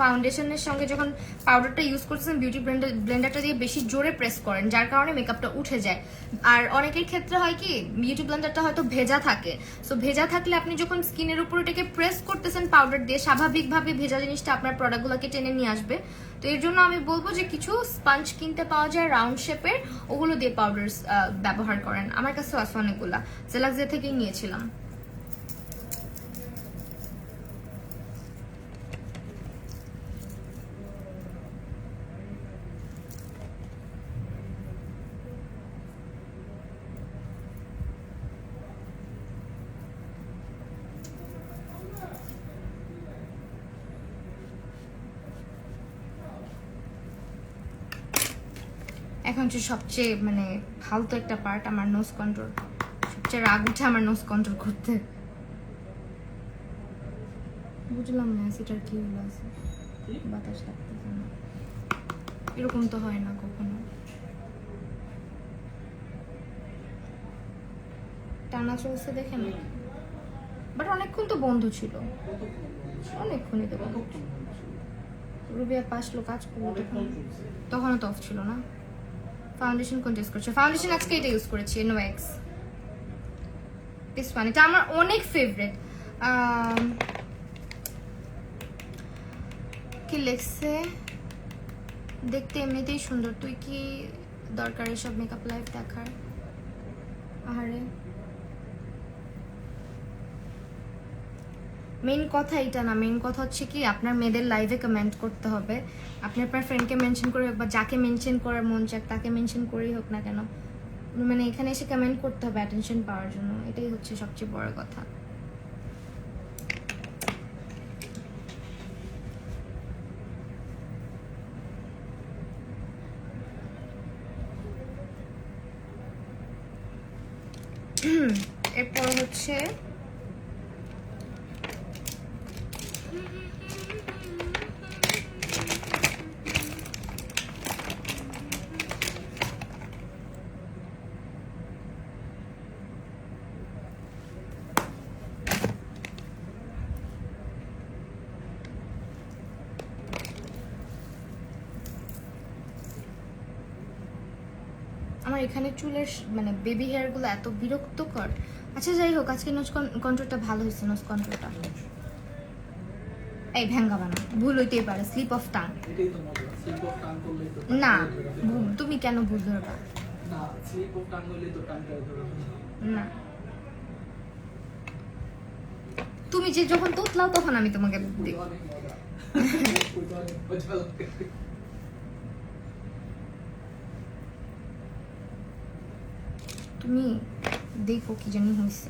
A: ফাউন্ডেশনের সঙ্গে যখন পাউডারটা ইউজ করছেন বিউটি ব্লেন্ডারটা দিয়ে বেশি জোরে প্রেস করেন, যার কারণে মেকআপটা উঠে যায়। আর অনেকের ক্ষেত্রে হয় কি, বিউটি ব্লেন্ডারটা হয়তো ভেজা থাকে, সো ভেজা থাকলে আপনি যখন স্কিনের উপর এটাকে প্রেস করতেছেন পাউডার দিয়ে, স্বাভাবিকভাবে ভেজা জিনিসটা আপনার প্রোডাক্টগুলোকে টেনে নিয়ে আসবে। তো এর জন্য আমি বলবো যে কিছু স্পাঞ্জ কিনতে পাওয়া যায় রাউন্ড শেপের, ওগুলো দিয়ে পাউডার ব্যবহার করেন। আমার কাছেও আছে অনেকগুলা, জেলাক্সিয়া থেকেই নিয়েছিলাম। এখন হচ্ছে সবচেয়ে মানে ফালতু একটা পার্ট, আমার নোজ কন্ট্রোল। সবচেয়ে রাগ উঠে আমার নোজ কন্ট্রোল করতে। বুঝলাম না সেটার কি হলো, আছে বাতাস লাগতেছে না, এরকম তো হয় না কখনো। টানা চলছে দেখে না, বাট অনেকক্ষণ তো বন্ধ ছিল, অনেকক্ষণই তো বন্ধ ছিল। রুবিয়া পাশলো কাজ করলো তখনও তো অফ ছিল না। ফাউন্ডেশন কোনটা ইউজ করছো? ফাউন্ডেশন আজকে এটা ইউজ করেছি, NYX দিস ওয়ান, এটা আমার অনেক ফেভারিট। কি লিখছে, দেখতে এমনিতেই সুন্দর, তুই কি দরকার এসব মেকআপ লাইফ দেখার? আহারে মেইন কথা এটা না, মেইন কথা হচ্ছে কি আপনার মেয়েদের লাইভে কমেন্ট করতে হবে। আপনি আপনার ফ্রেন্ডকে মেনশন করে হোক বা যাকে মেনশন করার মন চাক তাকে মেনশন করেই হোক না কেন, মানে এখানে এসে কমেন্ট করতে হবে অ্যাটেনশন পাওয়ার জন্য, এটাই হচ্ছে সবচেয়ে বড় কথা। এরপর হচ্ছে আমার এখানে চুলের মানে বেবি হেয়ারগুলো এত বিরক্তকর। আচ্ছা যাই হোক, আজকে নোজ কন্ট্রোলটা ভালো হয়েছে, নোজ কন্ট্রোলটা। এই ভেঙ্গাবা না, ভুল হইতেই পারে, স্লিপ অফ টাং।
B: এটাই তো মজা, স্লিপ অফ টাং করলেই তো
A: না তুমি কেন ভুল ধরবা?
B: না, স্লিপ অফ টাং করলেই তো টাংটা ধরে
A: না, তুমি যে যখন তোতলাও তখন আমি তোমাকে দিই।
B: অনেক মজা, অনেক মজা লাগে।
A: তুমি দেখো কি জানি হয়েছে,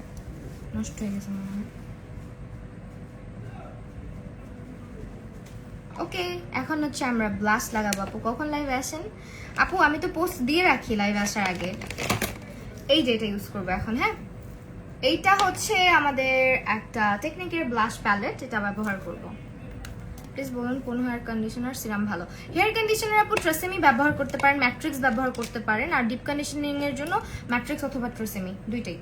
A: নষ্ট হয়ে গেছে মনে হয়। ওকে, এখন হচ্ছে আমরা ব্লাশ লাগাবো। আপু কখন লাইভে আসেন? আপু আমি তো পোস্ট দিয়ে রাখি লাইভ আসার আগে। এই যে এটা ইউজ করবো এখন। হ্যাঁ, এইটা হচ্ছে আমাদের একটা টেকনিকের ব্লাশ প্যালেট, এটা ব্যবহার করব। প্লিজ বলুন কোন হেয়ার কন্ডিশনার সিরাম ভালো? হেয়ার কন্ডিশনার আপু ট্রেসেমি ব্যবহার করতে পারেন, ম্যাট্রিক্স ব্যবহার করতে পারেন, আর ডিপ কন্ডিশনিং এর জন্য ম্যাট্রিক্স অথবা ট্রেসেমি দুইটাই।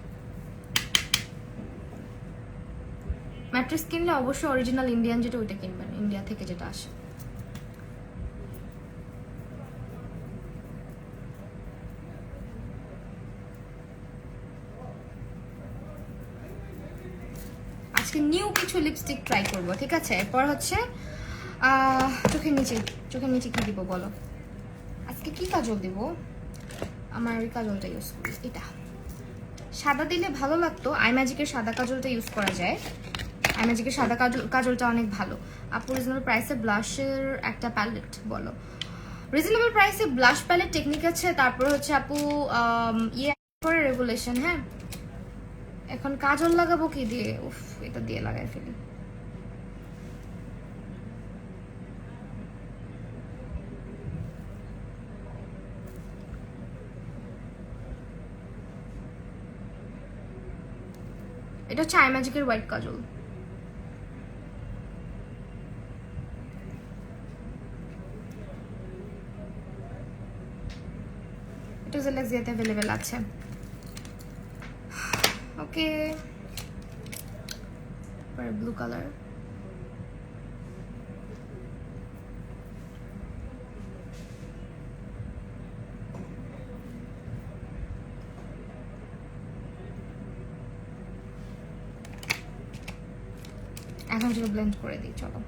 A: ম্যাট্রিক্স কিনলে অবশ্যই অরিজিনাল ইন্ডিয়ান যেটা ওইটা কিনবেন, ইন্ডিয়া থেকে যেটা আসে। আজকে নিউ কিছু লিপস্টিক ট্রাই করব, ঠিক আছে? এরপর হচ্ছে চোখের নিচে কি দিব বলো? আজকে কি কাজল দিব? আমার ওই কাজলটা ইউজ করি, এটা সাদা দিলে ভালো লাগতো, আই ম্যাজিকের সাদা কাজলটা ইউজ করা যায়। আই ম্যাজিকের সাদা কাজলটা অনেক ভালো। আপু রিজনেবল প্রাইসে ব্লাশের একটা প্যালেট বলো। রিজনেবল প্রাইসে ব্লাশ প্যালেট টেকনিক আছে, তারপর হচ্ছে আপু ইয়ে করে রেগুলেশন। হ্যাঁ, এখন কাজল লাগাবো কি দিয়ে? উফ, এটা দিয়ে লাগাই ফেলি। এটা হচ্ছে আই ম্যাজিকের হোয়াইট কাজল। এটা জেলাক্সিয়াতে অ্যাভেলেবেল আছে। ওকে, ব্লু কালার। এখন সেটা ব্লেন্ড করে দিই, চলো।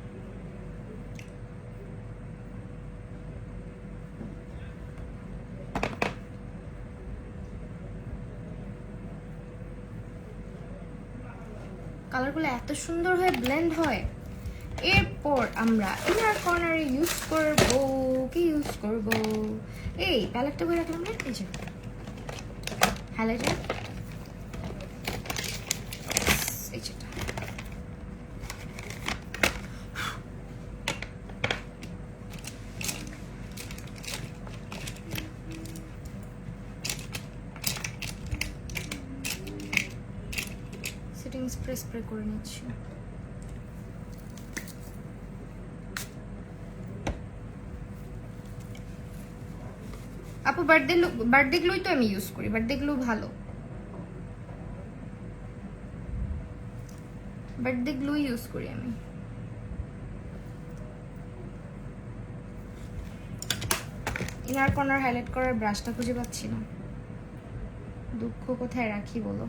A: কালারগুলো এত সুন্দর হয়ে ব্লেন্ড হয়। এরপর আমরা ইনার কর্নারে ইউজ করব, কি ইউজ করব? এই প্যালেটটা করে রাখলাম না, এই যে হাইলাইটার, এই যেটা। সেটিং স্প্রে করে নিচ্ছি। আপু বার্থডে গ্লুই তো আমি ইউজ করি, বার্থডে গ্লু ভালো, বার্থডে গ্লু ইউজ করি আমি। ইনার কর্নার হাইলাইট করার ব্রাশটা খুঁজে পাচ্ছি না, দুঃখ কোথায় রাখি বলো?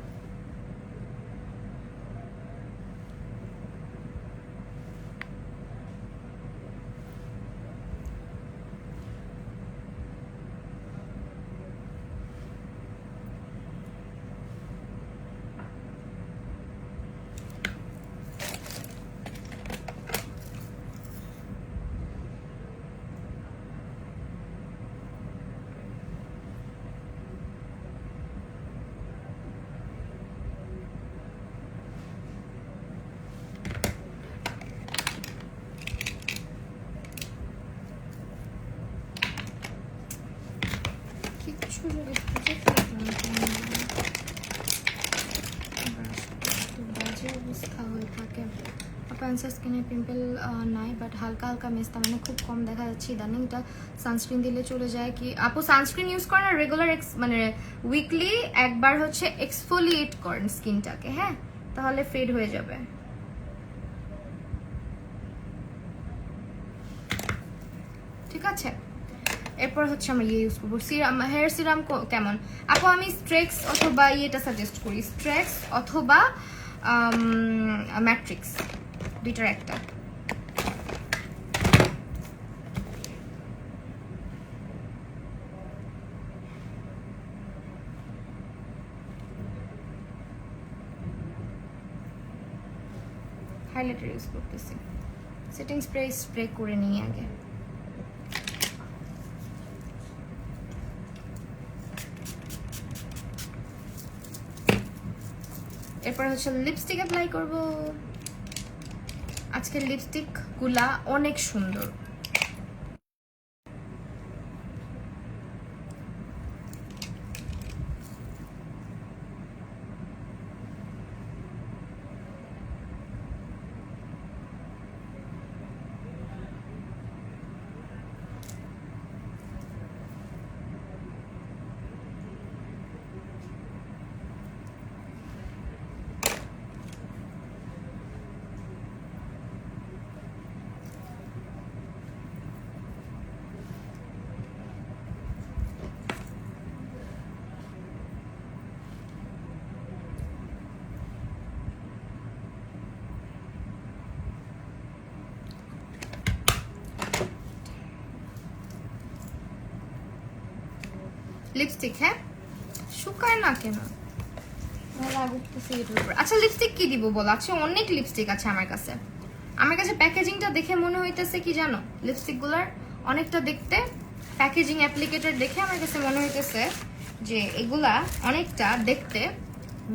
A: বাজে অবস্থা হয়ে থাকে। অ্যান্সার স্কিনে পিম্পল নাই, বাট হালকা হালকা মেস্তা, মানে খুব কম দেখা যাচ্ছে ইদানিং। এটা সানস্ক্রিন দিলে চলে যায় কি? আপু সানস্ক্রিন ইউজ করেন না রেগুলার, মানে উইকলি একবার হচ্ছে এক্সফোলিয়েট করেন স্কিনটাকে, হ্যাঁ, তাহলে ফেড হয়ে যাবে। ঠিক আছে, এরপর হচ্ছে আমরা ইয়ে ইউজ করবো সিরাম, হেয়ার সিরাম কেমন আপু? আমি স্ট্রেক্স অথবা ইয়েটা সাজেস্ট করি, স্ট্রেক্স অথবা ম্যাট্রিক্স, দুইটার একটা। হাইলাইটার ইউজ করতেছি, সেটিং স্প্রে করে নিই আগে। এরপর হচ্ছে লিপস্টিক অ্যাপ্লাই করব। আজকের লিপস্টিক গুলা অনেক সুন্দর। লিপস্টিক, হ্যাঁ, শুকায় না কেন? আচ্ছা লিপস্টিক কি দিব বলো? আচ্ছা অনেক লিপস্টিক আছে আমার কাছে। আমার কাছে প্যাকেজিংটা দেখে মনে হইতেছে কি জানো, লিপস্টিক গুলার অনেকটা দেখতে, প্যাকেজিং অ্যাপ্লিকেটর দেখে আমার কাছে মনে হইতেছে যে এগুলা অনেকটা দেখতে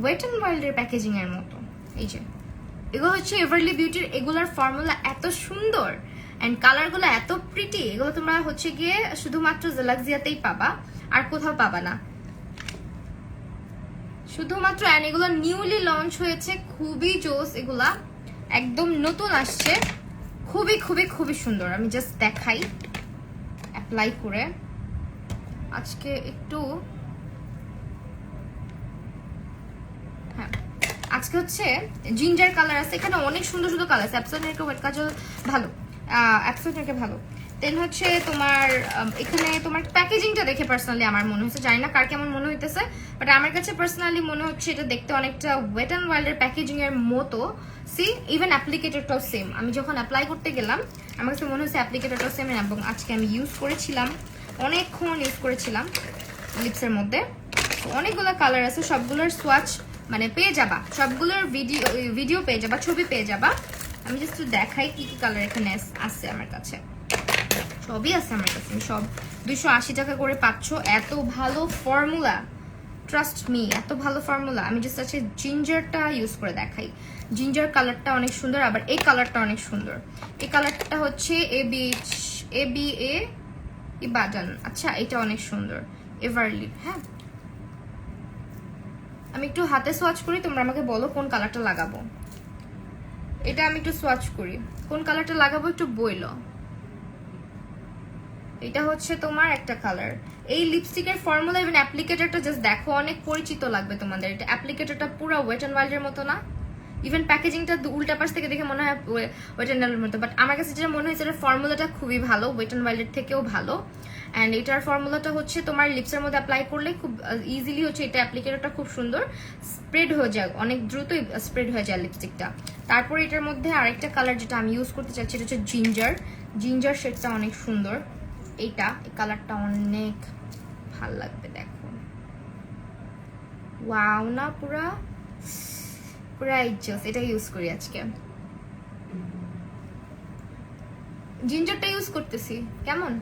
A: ওয়েট অ্যান্ড ওয়াইল্ডের প্যাকেজিং এর মতো। এই যে এগুলো হচ্ছে এভারলি বিউটির, এগুলার ফর্মুলা এত সুন্দর অ্যান্ড কালারগুলো এত প্রিটি, এগুলো তোমরা হচ্ছে গিয়ে শুধুমাত্র জেলাক্সিয়াতেই পাবা, আর কোথাও পাবা না শুধুমাত্র। অ্যান্ড এগুলো নিউলি লঞ্চ হয়েছে, খুবই জোস, এগুলা একদম নতুন আসছে, খুবই খুবই খুবই সুন্দর। আমি জাস্ট দেখাই অ্যাপ্লাই করে। আজকে একটু হ্যাঁ, আজকে হচ্ছে জিঞ্জার কালার আছে, এখানে অনেক সুন্দর সুন্দর কালার আছে। অ্যাপসোনেরকে ওয়েট কাজল ভালো, অ্যাপসোনেরকে ভালো। দেন হচ্ছে তোমার এখানে তোমার প্যাকেজিংটা দেখে পার্সোনালি আমার মনে হচ্ছে, জানি না কার কেমন মনে হইতেছে, বাট আমার কাছে পার্সোনালি মনে হচ্ছে এটা দেখতে অনেকটা ওয়েট অ্যান্ড ওয়াইল্ডের প্যাকেজিং এর মতো। সি ইভেন অ্যাপ্লিকেটরটাও সেম। আমি যখন অ্যাপ্লাই করতে গেলাম আমার কাছে মনে হচ্ছে অ্যাপ্লিকেটরটাও সেম, এবং আজকে আমি ইউজ করেছিলাম, অনেকক্ষণ ইউজ করেছিলাম লিপসের মধ্যে। অনেকগুলো কালার আছে, সবগুলোর সোয়াচ মানে পেয়ে যাবা, সবগুলোর ভিডিও পেয়ে যাবা, ছবি পেয়ে যাবা। আমি জাস্ট দেখাই কি কি কালার এখানে আছে আমার কাছে। সবই আছে আমার কাছে, সব 280 টাকা করে পাচ্ছ। এত ভালো ফর্মুলা, ট্রাস্ট মি, এত ভালো ফর্মুলা। আমি জাস্ট আছে জিঞ্জারটা ইউজ করে দেখাই। জিঞ্জার কালারটা অনেক সুন্দর, আবার এই কালারটা অনেক সুন্দর। এই কালারটা হচ্ছে ABA বাদান। আচ্ছা এটা অনেক সুন্দর, এভারলি। হ্যাঁ, আমি একটু হাতে সোয়াচ করি, তোমরা আমাকে বলো কোন কালারটা লাগাবো। এটা আমি একটু সোয়াচ করি, কোন কালারটা লাগাবো একটু বইলো। এটা হচ্ছে তোমার একটা কালার। এই লিপস্টিকের ফর্মুলা ইভেন অ্যাপ্লিকেটরটা জাস্ট দেখো, অনেক পরিচিত লাগবে তোমাদের। এটা অ্যাপ্লিকেটরটা পুরো ওয়েট অ্যান্ড ওয়াইল্ডের মতো না, ইভেন প্যাকেজিংটা উল্টা পাশ থেকে দেখে মনে হয় ওয়েট অ্যান্ড ওয়াইল্ডের মতো, বাট আমার কাছে যেটা মনে হয়েছে এটার ফর্মুলাটা খুবই ভালো, ওয়েট অ্যান্ড ওয়াইল্ডের থেকেও ভালো। অ্যান্ড এটার ফর্মুলাটা হচ্ছে তোমার লিপসের মধ্যে অ্যাপ্লাই করলে খুব ইজিলি হচ্ছে, এটা অ্যাপ্লিকেটরটা খুব সুন্দর, স্প্রেড হয়ে যায়, অনেক দ্রুতই স্প্রেড হয়ে যায় লিপস্টিকটা। তারপর এটার মধ্যে আরেকটা কালার যেটা আমি ইউজ করতে চাচ্ছি, এটা হচ্ছে জিঞ্জার শেডটা অনেক সুন্দর। এই কালারটা অনেক ভাল লাগবে, দেখো ওয়াও না, পুরা ইজ্জত। এটা ইউজ করি আজকে, জিঞ্জারটা ইউজ করতেছি। কেমন?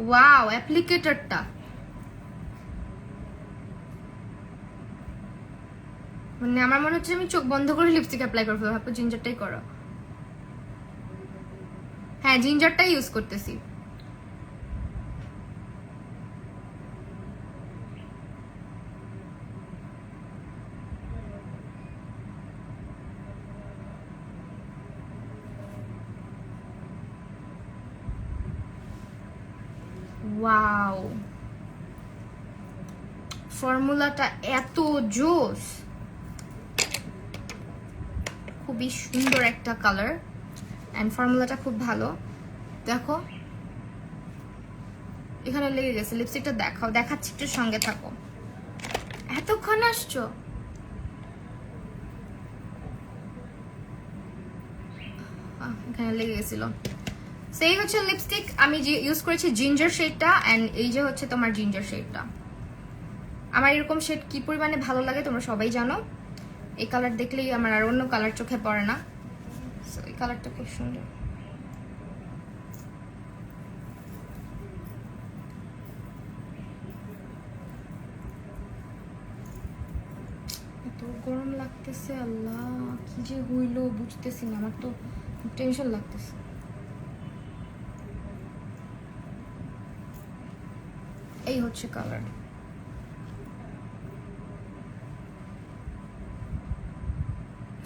A: ওয়াও, অ্যাপ্লিকেটরটা মানে আমার মনে হচ্ছে আমি চোখ বন্ধ করে লিপস্টিক অ্যাপ্লাই করবো। ভাবো জিঞ্জারটাই করো। হ্যাঁ, জিঞ্জারটাই ইউজ করতেছি। ওয়াও, ফর্মুলাটা এত জোস, খুবই সুন্দর একটা কালার এন্ড ফর্মুলাটা খুব ভালো। দেখো এখানে লেগে গেছে। লিপস্টিকটা দেখাও, দেখাচ্ছি, একটু সঙ্গে থাকো। এতক্ষণ আসছো? এখানে লেগে গেছিল। সেই হচ্ছে লিপস্টিক আমি যে ইউজ করেছি জিঞ্জার শেডটা, এন্ড এই যে হচ্ছে তোমার জিঞ্জার শেডটা। আমার এরকম শেড কি পরিমাণে ভালো লাগে তোমরা সবাই জানো। এই কালার দেখলেই আমার আর অন্য কালার চোখে পড়ে না। সো এই কালারটা খুব সুন্দর। এত গরম লাগতেছে, আল্লাহ কি যে হইলো বুঝতেছি না, আমার তো টেনশন লাগতেছে। এই হচ্ছে কালার।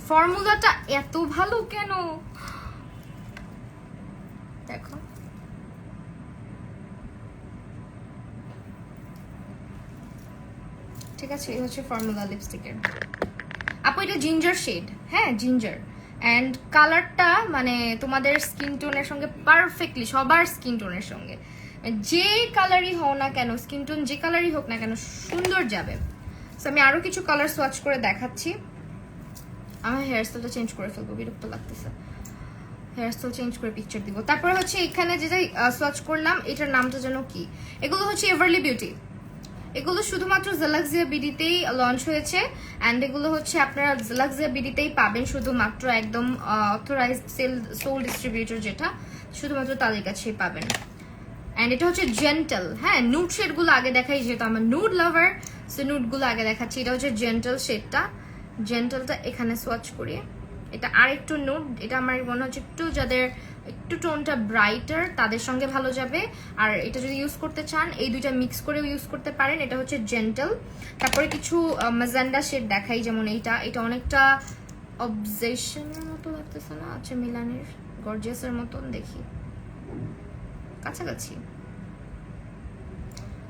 A: ফর্মুলাটা এত ভালো কেন দেখো। ঠিক আছে, এই হচ্ছে ফর্মুলা লিপস্টিকের। আপু এটা জিঞ্জার শেড, হ্যাঁ জিঞ্জার, এন্ড কালারটা মানে তোমাদের স্কিন টোনের সঙ্গে পারফেক্টলি, সবার স্কিন টোনের সঙ্গে যে কালারই হও না কেন, স্কিন টোন যে কালারই হোক না কেন সুন্দর যাবে। সো আমি আরো কিছু কালার সোয়াচ করে দেখাচ্ছি। আমার হেয়ার স্টাইলটা চেঞ্জ করে ফেলবো, বিরক্ত লাগতেছে। হেয়ার স্টাইল চেঞ্জ করে পিকচার দিব। তারপরে হচ্ছে এখানে যেটা সোয়াচ করলাম এটার নামটা যেন কি, এগুলো হচ্ছে এভারলি বিউটি। এগুলো শুধুমাত্র জেলাক্সিয়া বিডিতেই লঞ্চ হয়েছে অ্যান্ড এগুলো হচ্ছে আপনারা জেলাক্সিয়া বিডিতেই পাবেন শুধুমাত্র, একদম অথরাইজড সোল ডিস্ট্রিবিউটর যেটা, শুধুমাত্র তাদের কাছেই পাবেন। অ্যান্ড এটা হচ্ছে জেন্টাল, হ্যাঁ নুড শেডগুলো আগে দেখাই, যেহেতু আমার নুড লাভার সো নুডগুলো আগে দেখাচ্ছি। এটা হচ্ছে জেন্টাল শেডটা, জেন্টালটা এখানে সোয়াচ করি। এটা আরেকটু নুড, এটা আমার মনে হচ্ছে একটু যাদের একটু টোনটা ব্রাইটার তাদের সঙ্গে ভালো যাবে। আর এটা যদি ইউজ করতে চান এই দুইটা মিক্স করেও ইউজ করতে পারেন। এটা হচ্ছে জেন্টাল। তারপরে কিছু ম্যাজেন্ডা শেড দেখাই, যেমন এটা অনেকটা অবজেশনের মতো লাগতেছে না? আচ্ছা মিলানের গর্জিয়াসের মতন, দেখি কাছাকাছি।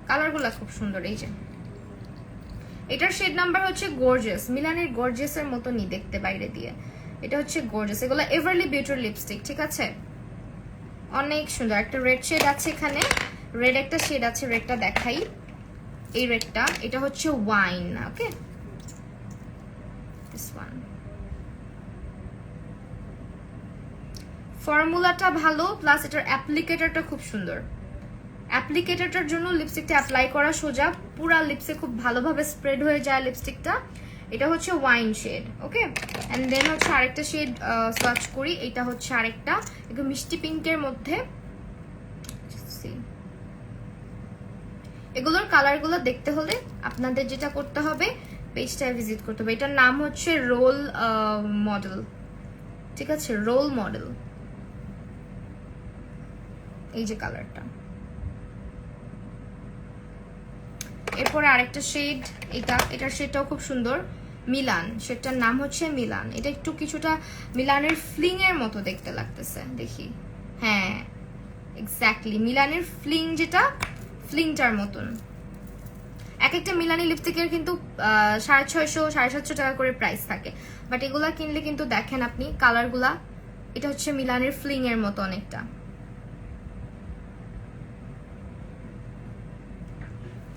A: কালারগুলো খুব সুন্দর। এই যে এটার শেড নাম্বার হচ্ছে গর্জিয়াস, মিলানের গর্জিয়াসের মতনই দেখতে বাইরে দিয়ে। এটা হচ্ছে গর্জিয়াস। এগুলো এভারলি বিউটির লিপস্টিক, ঠিক আছে? অনেক সুন্দর। একটা রেড শেড আছে এখানে, রেড একটা শেড আছে, রেডটা দেখাই। এই রেডটা, এটা হচ্ছে ওয়াইন, ওকে দিস ওয়ান। ফর্মুলাটা ভালো, প্লাস এটার অ্যাপ্লিকেটরটা খুব সুন্দর। অ্যাপ্লিকেটরটার জন্য লিপস্টিকটা অ্যাপ্লাই করা সোজা, পুরা লিপসে খুব ভালোভাবে স্প্রেড হয়ে যায় লিপস্টিকটা। এটা হচ্ছে wine shade, okay. And then হচ্ছে আরেকটা শেড সোয়াচ করি। এটা হচ্ছে আরেকটা একটু মিষ্টি পিঙ্কের মধ্যে। এগুলোর কালারগুলো দেখতে হলে আপনাদের যেটা করতে হবে, পেজটায় ভিজিট করতে হবে। এটার নাম হচ্ছে রোল মডেল, ঠিক আছে? Role model. এই যে কালারটা। এরপরে আরেকটা শেড, এটার শেডটাও খুব সুন্দর, মিলান। শেডটার নাম হচ্ছে মিলান। এটা একটু কিছুটা মিলানের ফ্লিং এর মতো দেখতে লাগতেছে, দেখি। হ্যাঁ এক্স্যাক্টলি মিলানের ফ্লিং, যেটা ফ্লিংটার মতন। এক একটা মিলানি লিপস্টিকের কিন্তু 650 750 টাকা করে প্রাইস থাকে, বাট এগুলা কিনলে কিন্তু দেখেন আপনি কালারগুলা, এটা হচ্ছে মিলানের ফ্লিং এর মতো অনেকটা।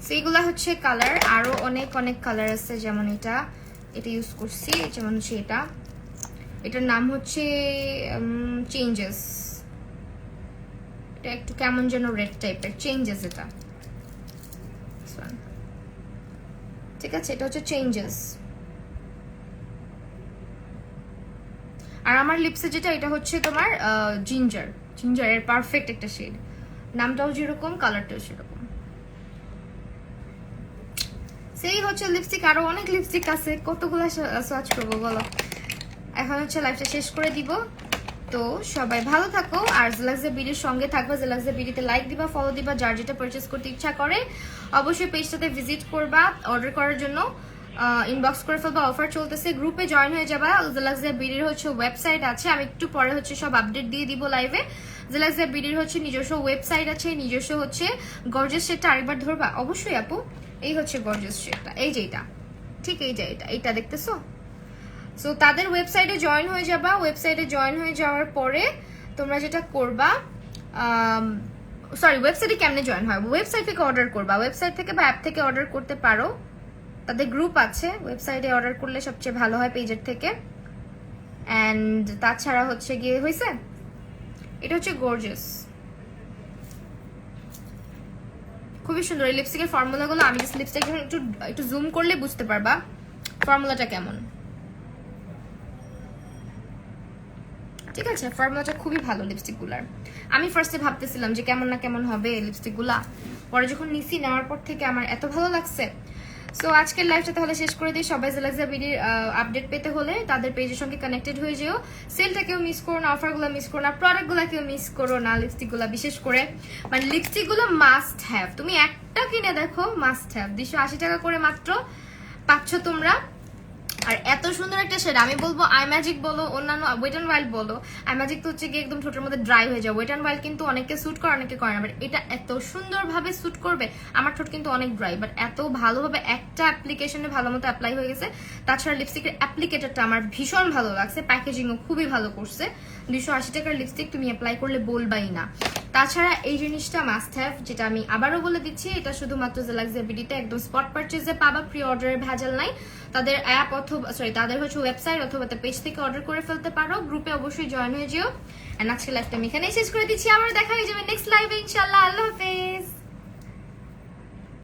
A: সেইগুলা হচ্ছে কালার। আরো অনেক অনেক কালার আছে, যেমন এটা ইউজ করছি, যেমন হচ্ছে এটার নাম হচ্ছে চেঞ্জেস। এটা একটু কেমন যেন রেড টাইপের, চেঞ্জেস এটা, ঠিক আছে? এটা হচ্ছে চেঞ্জেস। আর আমার লিপসে যেটা, এটা হচ্ছে তোমার জিঞ্জার, জিঞ্জারের পারফেক্ট একটা শেড। নামটাও যেরকম, কালারটাও সেরকম। সেই হচ্ছে লিপস্টিক, আরো অনেক লিপস্টিক আছে, কতগুলো সার্চ করবো বলো। এখন হচ্ছে লাইভটা শেষ করে দিব। তো সবাই ভালো থাকো, আর জেলাক্সা বিডির সঙ্গে থাকবা, জেলাক্সা বিডিতে লাইক দিবা, ফলো দিবা, যার যেটা পারচেস করতে ইচ্ছা করে অবশ্যই পেজটাতে ভিজিট করবা অর্ডার করার জন্য, ইনবক্স করে ফেলবা, অফার চলতেছে, গ্রুপে জয়েন হয়ে যাবা। জেলাক্সা বিডির হচ্ছে ওয়েবসাইট আছে, আমি একটু পরে হচ্ছে সব আপডেট দিয়ে দিব লাইভে। জেলাক্সা বিডির হচ্ছে নিজস্ব ওয়েবসাইট আছে, নিজস্ব হচ্ছে গর্জিয়াস শেডটা আরেকবার ধরবা অবশ্যই আপু। এই হচ্ছে গর্জিয়াস শেডটা, এই যে এটা, ঠিক এই যে এটা দেখতেছো। সো তাদের ওয়েবসাইটে জয়েন হয়ে যাবা, ওয়েবসাইটে জয়েন হয়ে যাওয়ার পরে তোমরা যেটা করবা, সরি ওয়েবসাইটে কেমনে জয়েন হয়, ওয়েবসাইট থেকে অর্ডার করবা, ওয়েবসাইট থেকে বা অ্যাপ থেকে অর্ডার করতে পারো, তাদের গ্রুপ আছে, ওয়েবসাইটে অর্ডার করলে সবচেয়ে ভালো হয় পেজের থেকে। অ্যান্ড তাছাড়া হচ্ছে গিয়ে হয়েছে, এটা হচ্ছে গর্জিয়াস, খুবই সুন্দর। এই লিপস্টিকের ফর্মুলাগুলো আমি জাস্ট লিপস্টিক একটু জুম করলে বুঝতে পারবা ফর্মুলাটা কেমন, ঠিক আছে। ফর্মুলাটা খুবই ভালো লিপস্টিকগুলার। আমি ফার্স্টে ভাবতেছিলাম যে কেমন না কেমন হবে লিপস্টিকগুলা, পরে যখন নিছি নেওয়ার পর থেকে আমার এত ভালো লাগছে। সো আজকের লাইভটা তাহলে শেষ করে দিই। সবাই জেলাক্সা বিডির আপডেট পেতে হলে তাদের পেজের সঙ্গে কানেক্টেড হয়ে যেও। সেলটা কেউ মিস করো না, অফারগুলো মিস করো না, প্রোডাক্টগুলো কেউ মিস করো না, লিপস্টিকগুলো বিশেষ করে, মানে লিপস্টিকগুলো মাস্ট হ্যাভ, তুমি একটা কিনে দেখো মাস্ট হ্যাভ। 280 টাকা করে মাত্র পাচ্ছ তোমরা। আর এত সুন্দর একটা শেড, আমি বলবো আই ম্যাজিক বলো, অন্যান্য ওয়েট অ্যান্ড ওয়াইল্ড বলো, আই ম্যাজিক তো হচ্ছে গিয়ে একদম ঠোঁটের মধ্যে ড্রাই হয়ে যায়, ওয়েট অ্যান্ড ওয়াইল্ড কিন্তু অনেকে স্যুট করে অনেকে করে না, বাট এটা এত সুন্দরভাবে স্যুট করবে। আমার ঠোঁট কিন্তু অনেক ড্রাই, বাট এত ভালোভাবে একটা অ্যাপ্লিকেশনে ভালো মতো অ্যাপ্লাই হয়ে গেছে। তাছাড়া লিপস্টিকের অ্যাপ্লিকেটারটা আমার ভীষণ ভালো লাগছে, প্যাকেজিংও খুবই ভালো করছে। 280 টাকার লিপস্টিক তুমি অ্যাপ্লাই করলে বলবাই না। তাছাড়া এই জিনিসটা মাস্ট হ্যাভ, যেটা আমি আবারও বলে দিচ্ছি, এটা শুধুমাত্র জেলাক্সা বিডিতে একদম স্পট পারচেজে পাবা, প্রি অর্ডারের ভেজাল নাই। তাদের অ্যাপ অথবা তাদের হচ্ছে ওয়েবসাইট অথবা পেজ থেকে অর্ডার করে ফেলতে পারো, গ্রুপে অবশ্যই জয়েন হয়ে যেও। এন্ড আজকে লাইভটা আমি এখানেই শেষ করে দিচ্ছি, আবার দেখা হয়ে যাবে নেক্সট লাইভে ইনশাআল্লাহ। আল্লাহ হাফেজ।